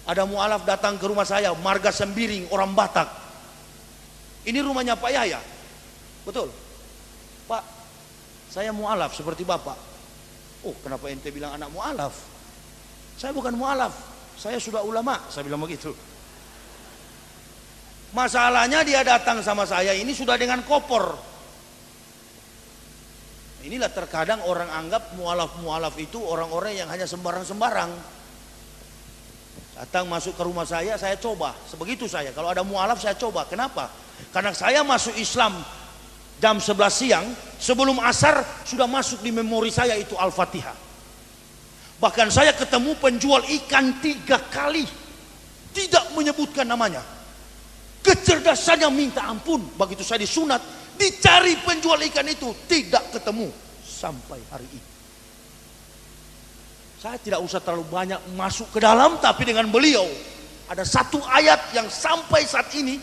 Ada mualaf datang ke rumah saya, marga Sembiring, orang Batak. Ini rumahnya Pak Yahya. Betul. Pak, saya mualaf seperti Bapak. Oh, kenapa ente bilang anak mualaf? Saya bukan mualaf, saya sudah ulama. Saya bilang begitu. Masalahnya dia datang sama saya ini sudah dengan kopor. Inilah terkadang orang anggap mualaf-mualaf itu orang-orang yang hanya sembarang-sembarang. Datang masuk ke rumah saya coba. Sebegitu saya. Kalau ada mualaf saya coba. Kenapa? Karena saya masuk Islam jam 11 siang. Sebelum asar sudah masuk di memori saya itu Al-Fatihah. Bahkan saya ketemu penjual ikan 3 kali. Tidak menyebutkan namanya. Kecerdasannya minta ampun. Begitu saya disunat, dicari penjual ikan itu, tidak ketemu sampai hari ini. Saya tidak usah terlalu banyak masuk ke dalam, tapi dengan beliau ada satu ayat yang sampai saat ini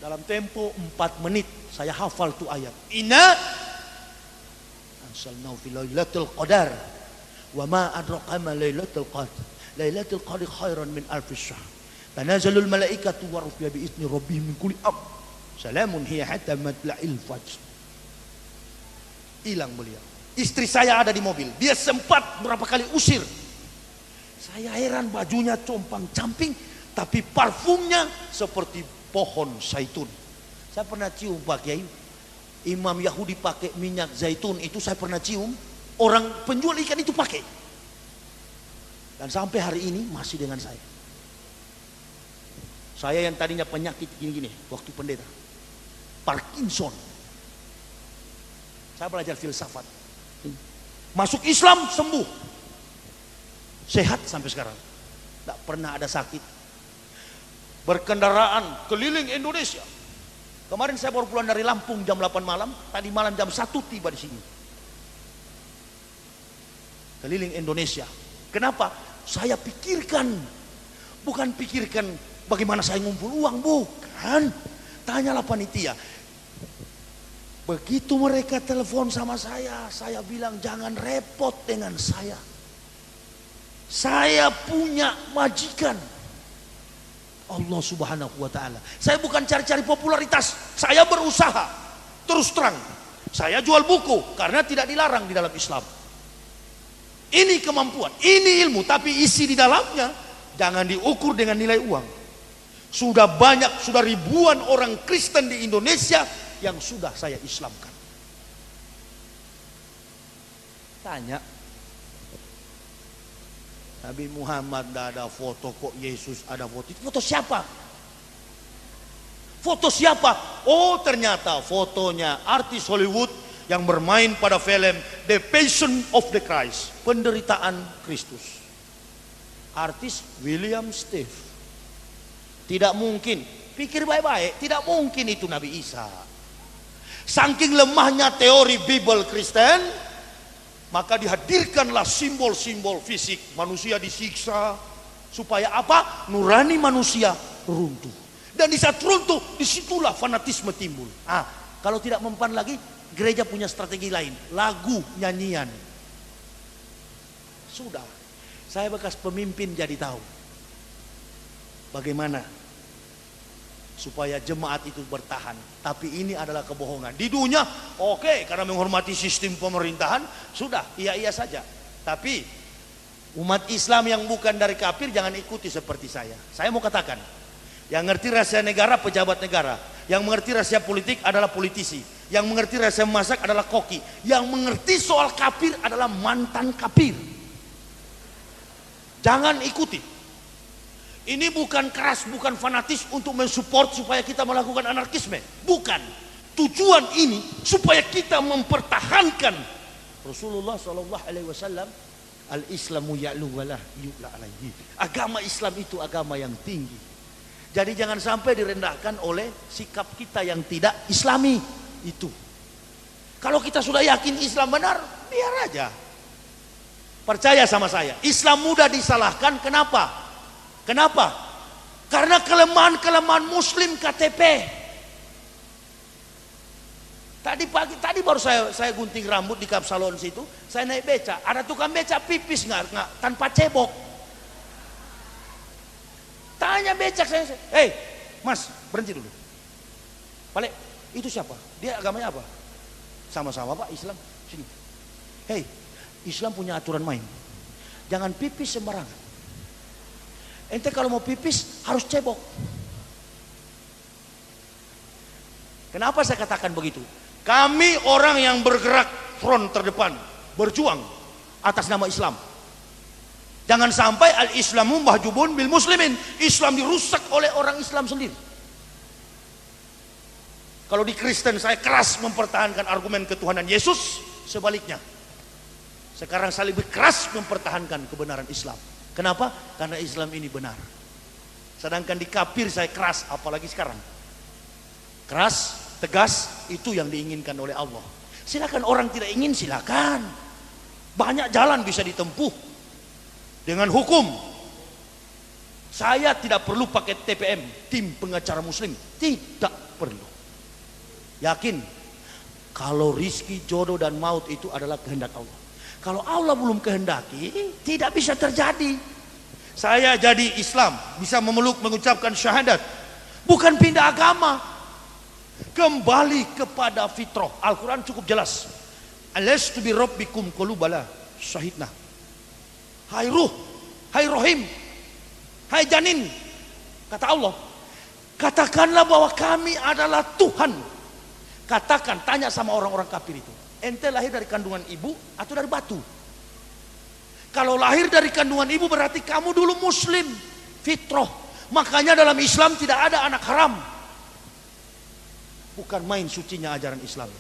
dalam tempo 4 menit saya hafal tuh ayat. Inna anzalnahu fi lailatul qadar wa ma adraka ma lailatul qadar. Lailatul qadar khairan min alf syahr. Tanazzalul malaikatu wa ruh bi izni rabbihim min kulli amr. Salamun hiya hatta matla'il fajr. Hilang beliau. Istri saya ada di mobil. Dia sempat berapa kali usir. Saya heran, bajunya compang-camping, tapi parfumnya seperti pohon zaitun. Saya pernah cium Pak Kiai. Imam Yahudi pakai minyak zaitun itu saya pernah cium. Orang penjual ikan itu pakai. Dan sampai hari ini masih dengan saya. Saya yang tadinya penyakit gini-gini waktu pendeta. Parkinson. Saya belajar filsafat. Masuk Islam sembuh. Sehat sampai sekarang. Tidak pernah ada sakit. Berkendaraan keliling Indonesia. Kemarin saya baru pulang dari Lampung jam 8 malam. Tadi malam jam 1 tiba di sini. Keliling Indonesia. Kenapa? Saya pikirkan. Bukan pikirkan bagaimana saya ngumpul uang. Bukan. Tanyalah panitia. Begitu mereka telepon sama saya bilang jangan repot dengan saya. Saya punya majikan. Allah Subhanahu wa Ta'ala. Saya bukan cari-cari popularitas. Saya berusaha. Terus terang. Saya jual buku karena tidak dilarang di dalam Islam. Ini kemampuan, ini ilmu, tapi isi di dalamnya jangan diukur dengan nilai uang. Sudah banyak, sudah ribuan orang Kristen di Indonesia yang sudah saya Islamkan. Tanya, Nabi Muhammad tidak ada foto, kok Yesus ada foto. Itu foto siapa? Foto siapa? Oh, ternyata fotonya artis Hollywood yang bermain pada film The Passion of the Christ, penderitaan Kristus. Artis William Steve. Tidak mungkin, pikir baik-baik, tidak mungkin itu Nabi Isa. Saking lemahnya teori Bible Kristen, maka dihadirkanlah simbol-simbol fisik. Manusia disiksa, supaya apa? Nurani manusia runtuh. Dan di saat runtuh, disitulah fanatisme timbul. Kalau tidak mempan lagi, gereja punya strategi lain, lagu, nyanyian. Sudah, saya bekas pemimpin jadi tahu bagaimana supaya jemaat itu bertahan. Tapi ini adalah kebohongan. Di dunia, oke, karena menghormati sistem pemerintahan, sudah, iya-iya saja. Tapi umat Islam yang bukan dari kafir jangan ikuti seperti saya. Saya mau katakan, yang ngerti rahasia negara, pejabat negara. Yang mengerti rahasia politik adalah politisi. Yang mengerti rahasia masak adalah koki. Yang mengerti soal kafir adalah mantan kafir. Jangan ikuti. Ini bukan keras, bukan fanatis untuk mensupport supaya kita melakukan anarkisme. Bukan. Tujuan ini supaya kita mempertahankan Rasulullah SAW. Al-Islamu ya'lu wala yu'la alaihi. Agama Islam itu agama yang tinggi. Jadi jangan sampai direndahkan oleh sikap kita yang tidak Islami itu. Kalau kita sudah yakin Islam benar, biar aja. Percaya sama saya, Islam mudah disalahkan. Kenapa? Kenapa? Karena kelemahan-kelemahan Muslim KTP. Tadi baru saya gunting rambut di Kapsalon situ, saya naik beca, ada tukang beca pipis nggak tanpa cebok. Tanya becak saya, hei mas berhenti dulu. Balik, itu siapa? Dia agamanya apa? Sama-sama pak Islam. Sini. Hei, Islam punya aturan main. Jangan pipis sembarangan. Ente kalau mau pipis harus cebok. Kenapa saya katakan begitu? Kami orang yang bergerak front terdepan, berjuang atas nama Islam. Jangan sampai al-Islamu mahjubun bil muslimin. Islam dirusak oleh orang Islam sendiri. Kalau di Kristen saya keras mempertahankan argumen ketuhanan Yesus, sebaliknya. Sekarang saya lebih keras mempertahankan kebenaran Islam. Kenapa? Karena Islam ini benar. Sedangkan di kafir saya keras, apalagi sekarang. Keras, tegas, itu yang diinginkan oleh Allah. Silakan orang tidak ingin, silakan. Banyak jalan bisa ditempuh. Dengan hukum. Saya tidak perlu pakai TPM, tim pengacara muslim. Tidak perlu. Yakin, kalau rizki, jodoh dan maut itu adalah kehendak Allah. Kalau Allah belum kehendaki, tidak bisa terjadi. Saya jadi Islam, bisa memeluk mengucapkan syahadat. Bukan pindah agama. Kembali kepada fitrah. Al-Quran cukup jelas. Alastu bi rabbikum qalu bala syahidna. Hai ruh, hai rohim, hai janin, kata Allah, katakanlah bahwa kami adalah Tuhan. Katakan, tanya sama orang-orang kafir itu, ente lahir dari kandungan ibu atau dari batu? Kalau lahir dari kandungan ibu berarti kamu dulu muslim, fitrah. Makanya dalam Islam tidak ada anak haram. Bukan main sucinya ajaran Islam.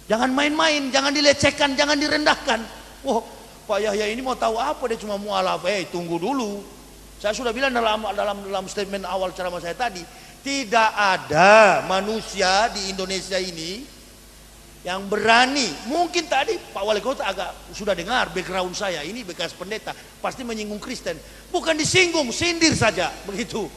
Jangan main-main, jangan dilecehkan, jangan direndahkan. Wah, Pak Yahya ini mau tahu apa, dia cuma mualaf. Tunggu dulu. Saya sudah bilang dalam statement awal ceramah saya tadi, tidak ada manusia di Indonesia ini yang berani. Mungkin tadi Pak Wali Kota agak sudah dengar background saya, ini bekas pendeta, pasti menyinggung Kristen. Bukan disinggung, sindir saja, begitu.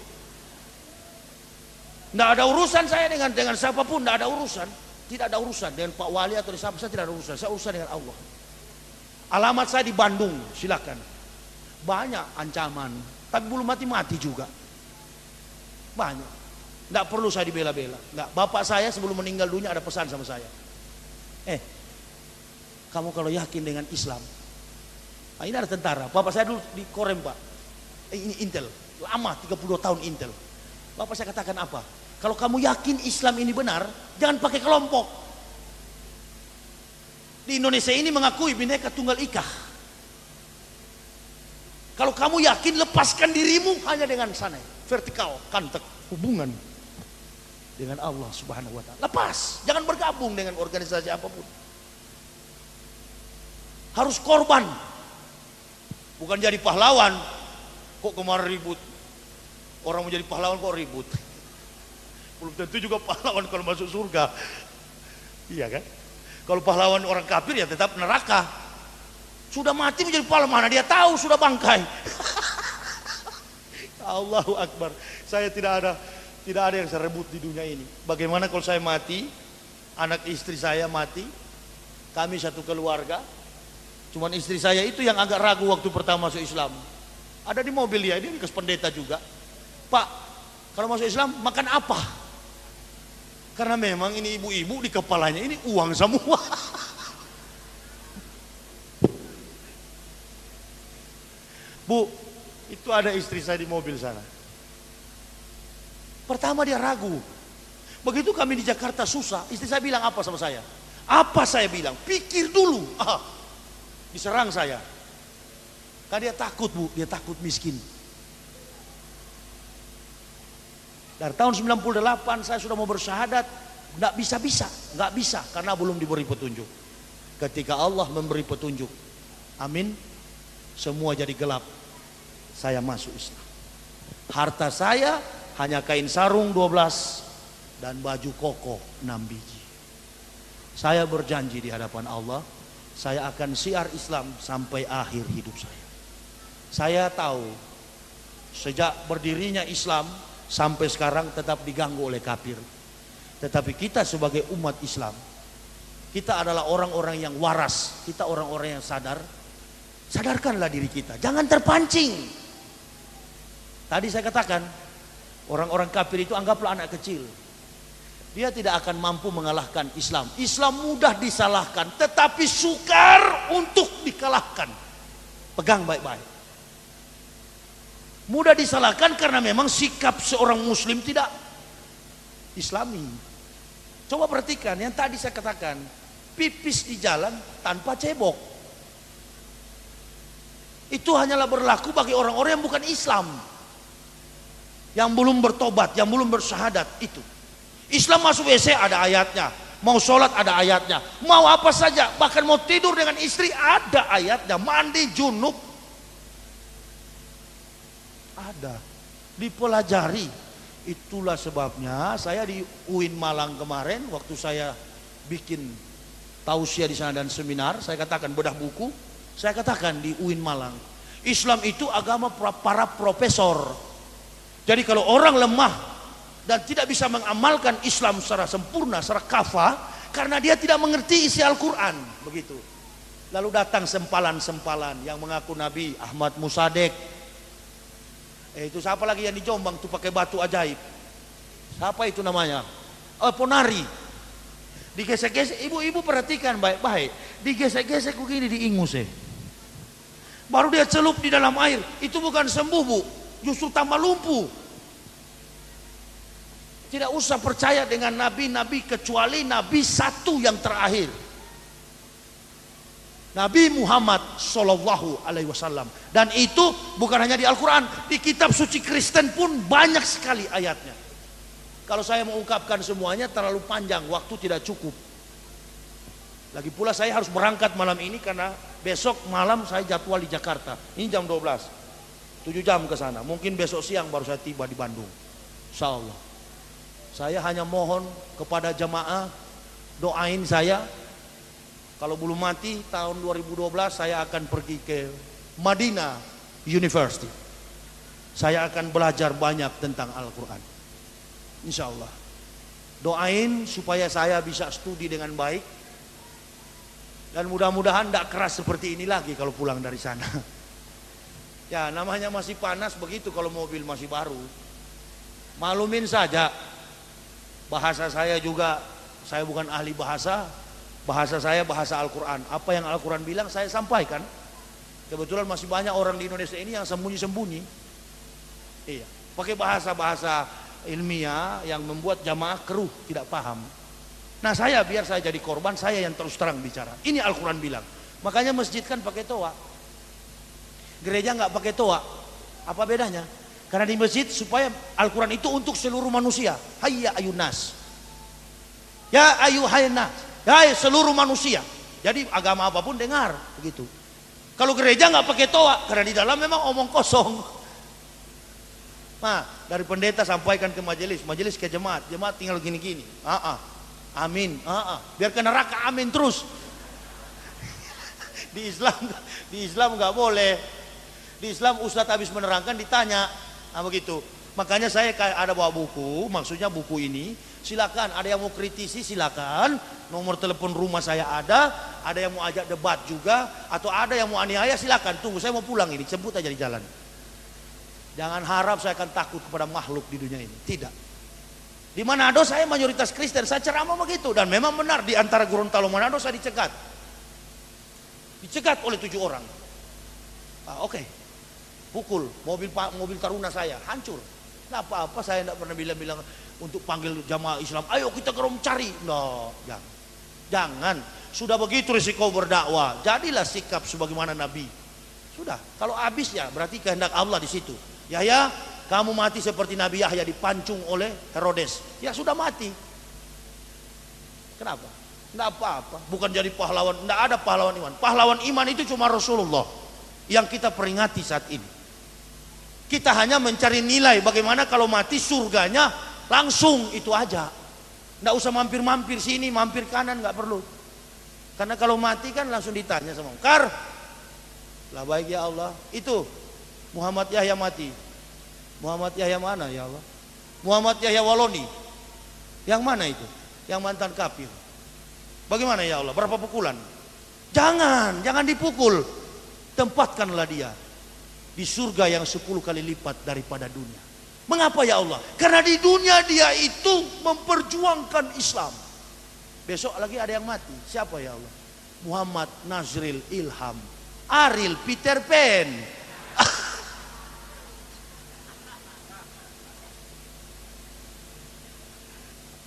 Tidak ada urusan saya dengan siapapun, tidak ada urusan. Tidak ada urusan dengan Pak Wali atau siapa, saya tidak ada urusan. Saya urusan dengan Allah. Alamat saya di Bandung, silakan. Banyak ancaman, tapi belum mati-mati juga. Banyak. Tidak perlu saya dibela-bela. Nggak. Bapak saya sebelum meninggal dunia ada pesan sama saya. Kamu kalau yakin dengan Islam, ini ada tentara. Bapak saya dulu di Korem, Pak. Ini Intel, lama 30 tahun Intel. Bapak saya katakan apa? Kalau kamu yakin Islam ini benar, jangan pakai kelompok. Di Indonesia ini mengakui Bhinneka Tunggal Ika. Kalau kamu yakin, lepaskan dirimu hanya dengan sana, vertikal, kantek, hubungan dengan Allah Subhanahu wa Ta'ala. Lepas, jangan bergabung dengan organisasi apapun. Harus korban, bukan jadi pahlawan. Kok kemarin ribut? Orang mau jadi pahlawan kok ribut? Belum tentu juga pahlawan kalau masuk surga. Iya kan? Kalau pahlawan orang kafir ya tetap neraka. Sudah mati menjadi pahlawan, mana dia tahu sudah bangkai. Allahu Akbar. Saya tidak ada yang saya rebut di dunia ini. Bagaimana kalau saya mati, anak istri saya mati, kami satu keluarga, cuman istri saya itu yang agak ragu waktu pertama masuk Islam. Ada di mobil dia bekas pendeta juga. Pak, kalau masuk Islam makan apa? Karena memang ini ibu-ibu di kepalanya ini uang semua. Bu, itu ada istri saya di mobil sana. Pertama dia ragu. Begitu kami di Jakarta susah, istri saya bilang apa sama saya? Apa saya bilang? Pikir dulu. Diserang saya. Karena dia takut, Bu, dia takut miskin. Dari tahun 98 saya sudah mau bersyahadat, nggak bisa karena belum diberi petunjuk. Ketika Allah memberi petunjuk, amin, semua jadi gelap. Saya masuk Islam. Harta saya hanya kain sarung 12 dan baju koko 6 biji. Saya berjanji di hadapan Allah, saya akan syiar Islam sampai akhir hidup saya. Saya tahu sejak berdirinya Islam sampai sekarang tetap diganggu oleh kafir. Tetapi kita sebagai umat Islam, kita adalah orang-orang yang waras, kita orang-orang yang sadar. Sadarkanlah diri kita, jangan terpancing. Tadi saya katakan, orang-orang kafir itu anggaplah anak kecil. Dia tidak akan mampu mengalahkan Islam. Islam mudah disalahkan, tetapi sukar untuk dikalahkan. Pegang baik-baik. Mudah disalahkan karena memang sikap seorang muslim tidak Islami. Coba perhatikan yang tadi saya katakan, pipis di jalan tanpa cebok. Itu hanyalah berlaku bagi orang-orang yang bukan Islam, yang belum bertobat, yang belum bersyahadat. Itu Islam masuk WC ada ayatnya, mau sholat ada ayatnya, mau apa saja, bahkan mau tidur dengan istri ada ayatnya, mandi junub ada, dipelajari. Itulah sebabnya saya di UIN Malang kemarin waktu saya bikin tausiah di sana dan seminar, saya katakan bedah buku, saya katakan di UIN Malang, Islam itu agama para profesor. Jadi kalau orang lemah dan tidak bisa mengamalkan Islam secara sempurna, secara kafah, karena dia tidak mengerti isi Al-Quran, begitu. Lalu datang sempalan-sempalan yang mengaku Nabi, Ahmad Musadek. Itu siapa lagi yang di Jombang tuh pakai batu ajaib? Siapa itu namanya? Ponari. Digesek-gesek, ibu-ibu perhatikan baik-baik. Digesek-gesek begini di ingus. Baru dia celup di dalam air. Itu bukan sembuh, Bu. Justru tambah lumpuh. Tidak usah percaya dengan nabi-nabi kecuali nabi satu yang terakhir. Nabi Muhammad Sallallahu Alaihi Wasallam. Dan itu bukan hanya di Al-Quran, di kitab suci Kristen pun banyak sekali ayatnya. Kalau saya mengungkapkan semuanya terlalu panjang, waktu tidak cukup. Lagi pula saya harus berangkat malam ini karena besok malam saya jadwal di Jakarta. Ini jam 12, 7 jam ke sana. Mungkin besok siang baru saya tiba di Bandung. Insya Allah. Saya hanya mohon kepada jamaah, doain saya. Kalau belum mati tahun 2012 saya akan pergi ke Madinah University. Saya akan belajar banyak tentang Al-Quran. Insya Allah. Doain supaya saya bisa studi dengan baik. Dan mudah-mudahan tidak keras seperti ini lagi kalau pulang dari sana. Ya namanya masih panas begitu kalau mobil masih baru. Maklumin saja. Bahasa saya juga, saya bukan ahli bahasa. Bahasa saya bahasa Al-Quran. Apa yang Al-Quran bilang saya sampaikan. Kebetulan masih banyak orang di Indonesia ini yang sembunyi-sembunyi. Iya, pakai bahasa-bahasa ilmiah yang membuat jamaah keruh, tidak paham. Nah saya biar saya jadi korban, saya yang terus terang bicara. Ini Al-Quran bilang. Makanya masjid kan pakai toa. Gereja nggak pakai toa. Apa bedanya? Karena di masjid supaya Al-Quran itu untuk seluruh manusia. Hayya ayunas. Ya ayuhaynas. Ya seluruh manusia. Jadi agama apapun dengar begitu. Kalau gereja nggak pakai toa karena di dalam memang omong kosong. Nah, dari pendeta sampaikan ke majelis, majelis ke jemaat, jemaat tinggal gini-gini. Amin. Biar ke neraka amin terus. Di Islam nggak boleh. Di Islam ustadz habis menerangkan ditanya, begitu. Makanya saya ada bawa buku, maksudnya buku ini. Silakan, ada yang mau kritisi silakan. Nomor telepon rumah saya ada yang mau ajak debat juga, atau ada yang mau aniaya silakan. Tunggu, saya mau pulang ini, jemput aja di jalan. Jangan harap saya akan takut kepada makhluk di dunia ini. Tidak. Di Manado saya mayoritas Kristen, saya ceramah begitu. Dan memang benar di antara Gorontalo Manado saya dicegat. Dicegat oleh 7 orang. Oke. Pukul mobil Taruna saya, hancur. Nggak apa-apa, saya tidak pernah bilang untuk panggil jamaah Islam. Ayo kita ke Rom cari. No, jangan. Sudah begitu risiko berdakwah. Jadilah sikap sebagaimana Nabi. Sudah. Kalau habis ya berarti kehendak Allah di situ. Yahya, kamu mati seperti Nabi Yahya dipancung oleh Herodes. Ya sudah mati. Kenapa? Tidak apa-apa. Bukan jadi pahlawan. Tidak ada pahlawan iman. Pahlawan iman itu cuma Rasulullah yang kita peringati saat ini. Kita hanya mencari nilai bagaimana kalau mati surganya langsung itu aja. Tidak usah mampir-mampir sini, mampir kanan, nggak perlu. Karena kalau mati kan langsung ditanya sama Kar. Lah baik ya Allah. Itu Muhammad Yahya mati. Muhammad Yahya mana ya Allah? Muhammad Yahya Waloni. Yang mana itu? Yang mantan kafir. Bagaimana ya Allah? Berapa pukulan? Jangan dipukul. Tempatkanlah dia di surga yang 10 kali lipat daripada dunia. Mengapa ya Allah? Karena di dunia dia itu memperjuangkan Islam. Besok lagi ada yang mati. Siapa ya Allah? Muhammad Nazril Ilham Aril Peter Pan.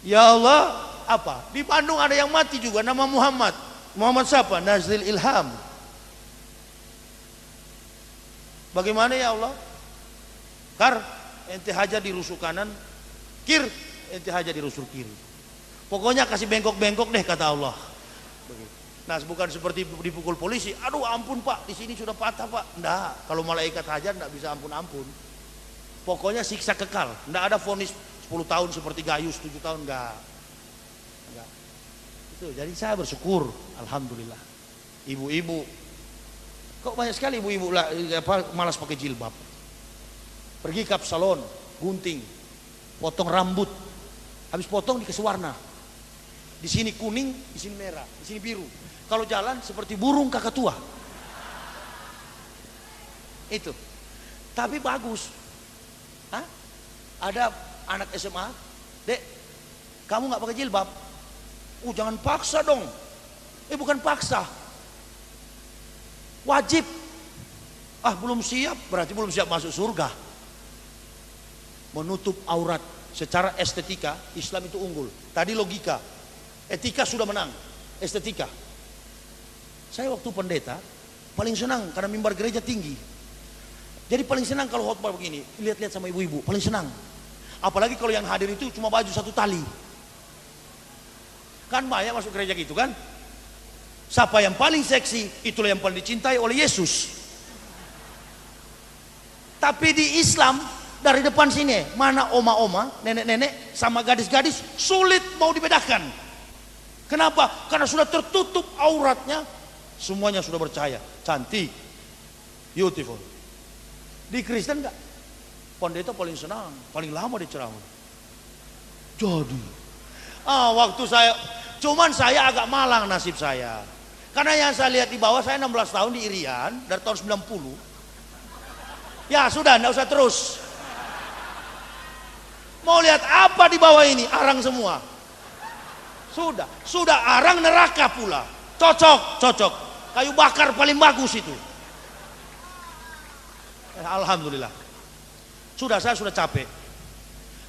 Ya Allah, apa? Di Bandung ada yang mati juga nama Muhammad. Muhammad siapa? Nazril Ilham. Bagaimana ya Allah? Kar, ente haja di rusuk kanan, kir, ente haja di rusuk kiri. Pokoknya kasih bengkok-bengkok deh kata Allah. Nah, bukan seperti dipukul polisi. Aduh, ampun Pak, di sini sudah patah Pak. Enggak, kalau malaikat hajar enggak bisa ampun-ampun. Pokoknya siksa kekal. Enggak ada vonis 10 tahun seperti Gayus 7 tahun enggak. Itu, jadi saya bersyukur, alhamdulillah. Ibu-ibu, kok banyak sekali ibu-ibu malas pakai jilbab. Pergi ke salon, gunting, potong rambut. Habis potong dikasih warna. Di sini kuning, di sini merah, di sini biru. Kalau jalan seperti burung kakatua. Itu. Tapi bagus. Ada anak SMA, Dek, kamu nggak pakai jilbab? Jangan paksa dong. Bukan paksa. Wajib. Belum siap, berarti belum siap masuk surga. Menutup aurat secara estetika, Islam itu unggul. Tadi logika, etika sudah menang, estetika. Saya waktu pendeta paling senang karena mimbar gereja tinggi. Jadi paling senang kalau khotbah begini, lihat-lihat sama ibu-ibu, paling senang. Apalagi kalau yang hadir itu cuma baju satu tali. Kan banyak masuk gereja gitu kan. Siapa yang paling seksi, itulah yang paling dicintai oleh Yesus. Tapi di Islam, dari depan sini, mana oma-oma, nenek-nenek, sama gadis-gadis, sulit mau dibedakan. Kenapa? Karena sudah tertutup auratnya, semuanya sudah bercahaya, cantik, beautiful. Di Kristen enggak? Pendeta paling senang, paling lama di ceramah. Jadi, waktu saya, cuman saya agak malang nasib saya. Karena yang saya lihat di bawah, saya 16 tahun di Irian, dari tahun 90. Ya sudah, enggak usah terus. Mau lihat apa di bawah ini? Arang semua. Sudah arang neraka pula. Cocok. Kayu bakar paling bagus itu. Alhamdulillah. Saya sudah capek.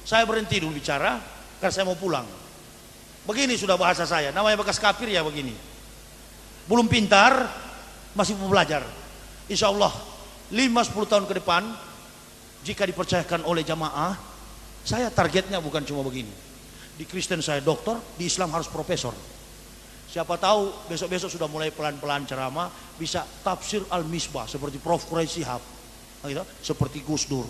Saya berhenti dulu bicara karena saya mau pulang. Begini sudah bahasa saya, namanya bekas kafir ya begini. Belum pintar, masih mau belajar. Insya Allah 5-10 tahun ke depan, jika dipercayakan oleh jamaah, saya targetnya bukan cuma begini. Di Kristen saya dokter, di Islam harus profesor. Siapa tahu besok-besok sudah mulai pelan-pelan ceramah, bisa tafsir al-misbah seperti Prof. Quraisy Shihab, gitu, seperti Gus Dur.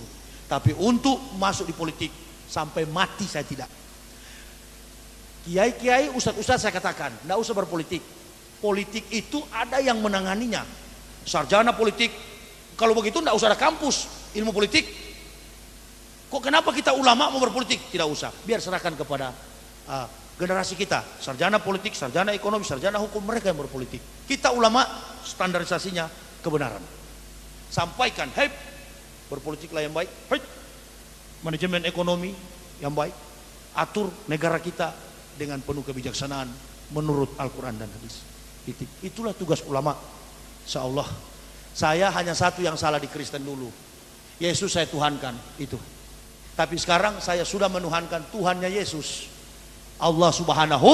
Tapi untuk masuk di politik sampai mati saya tidak. Kiai-kiai, ustadz-ustadz saya katakan, tidak usah berpolitik. Politik itu ada yang menanganinya. Sarjana politik. Kalau begitu tidak usah ada kampus ilmu politik. Kok kenapa kita ulama mau berpolitik? Tidak usah. Biar serahkan kepada generasi kita. Sarjana politik, sarjana ekonomi, sarjana hukum, mereka yang berpolitik. Kita ulama standarisasinya kebenaran. Sampaikan, hei, berpolitiklah yang baik. Hei, manajemen ekonomi yang baik. Atur negara kita dengan penuh kebijaksanaan menurut Al-Quran dan hadis. Itulah tugas ulama. Insyaallah. Saya hanya satu yang salah di Kristen dulu. Yesus saya tuhankan itu. Tapi sekarang saya sudah menuhankan Tuhannya Yesus, Allah Subhanahu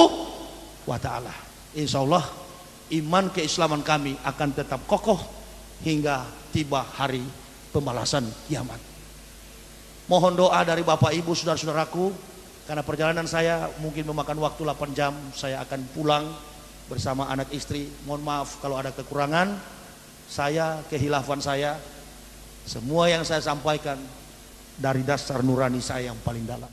wa taala. Insyaallah iman keislaman kami akan tetap kokoh hingga tiba hari pembalasan kiamat. Mohon doa dari Bapak Ibu saudara-saudaraku, karena perjalanan saya mungkin memakan waktu 8 jam, saya akan pulang bersama anak istri. Mohon maaf kalau ada kekurangan, saya, kehilafan saya, semua yang saya sampaikan dari dasar nurani saya yang paling dalam.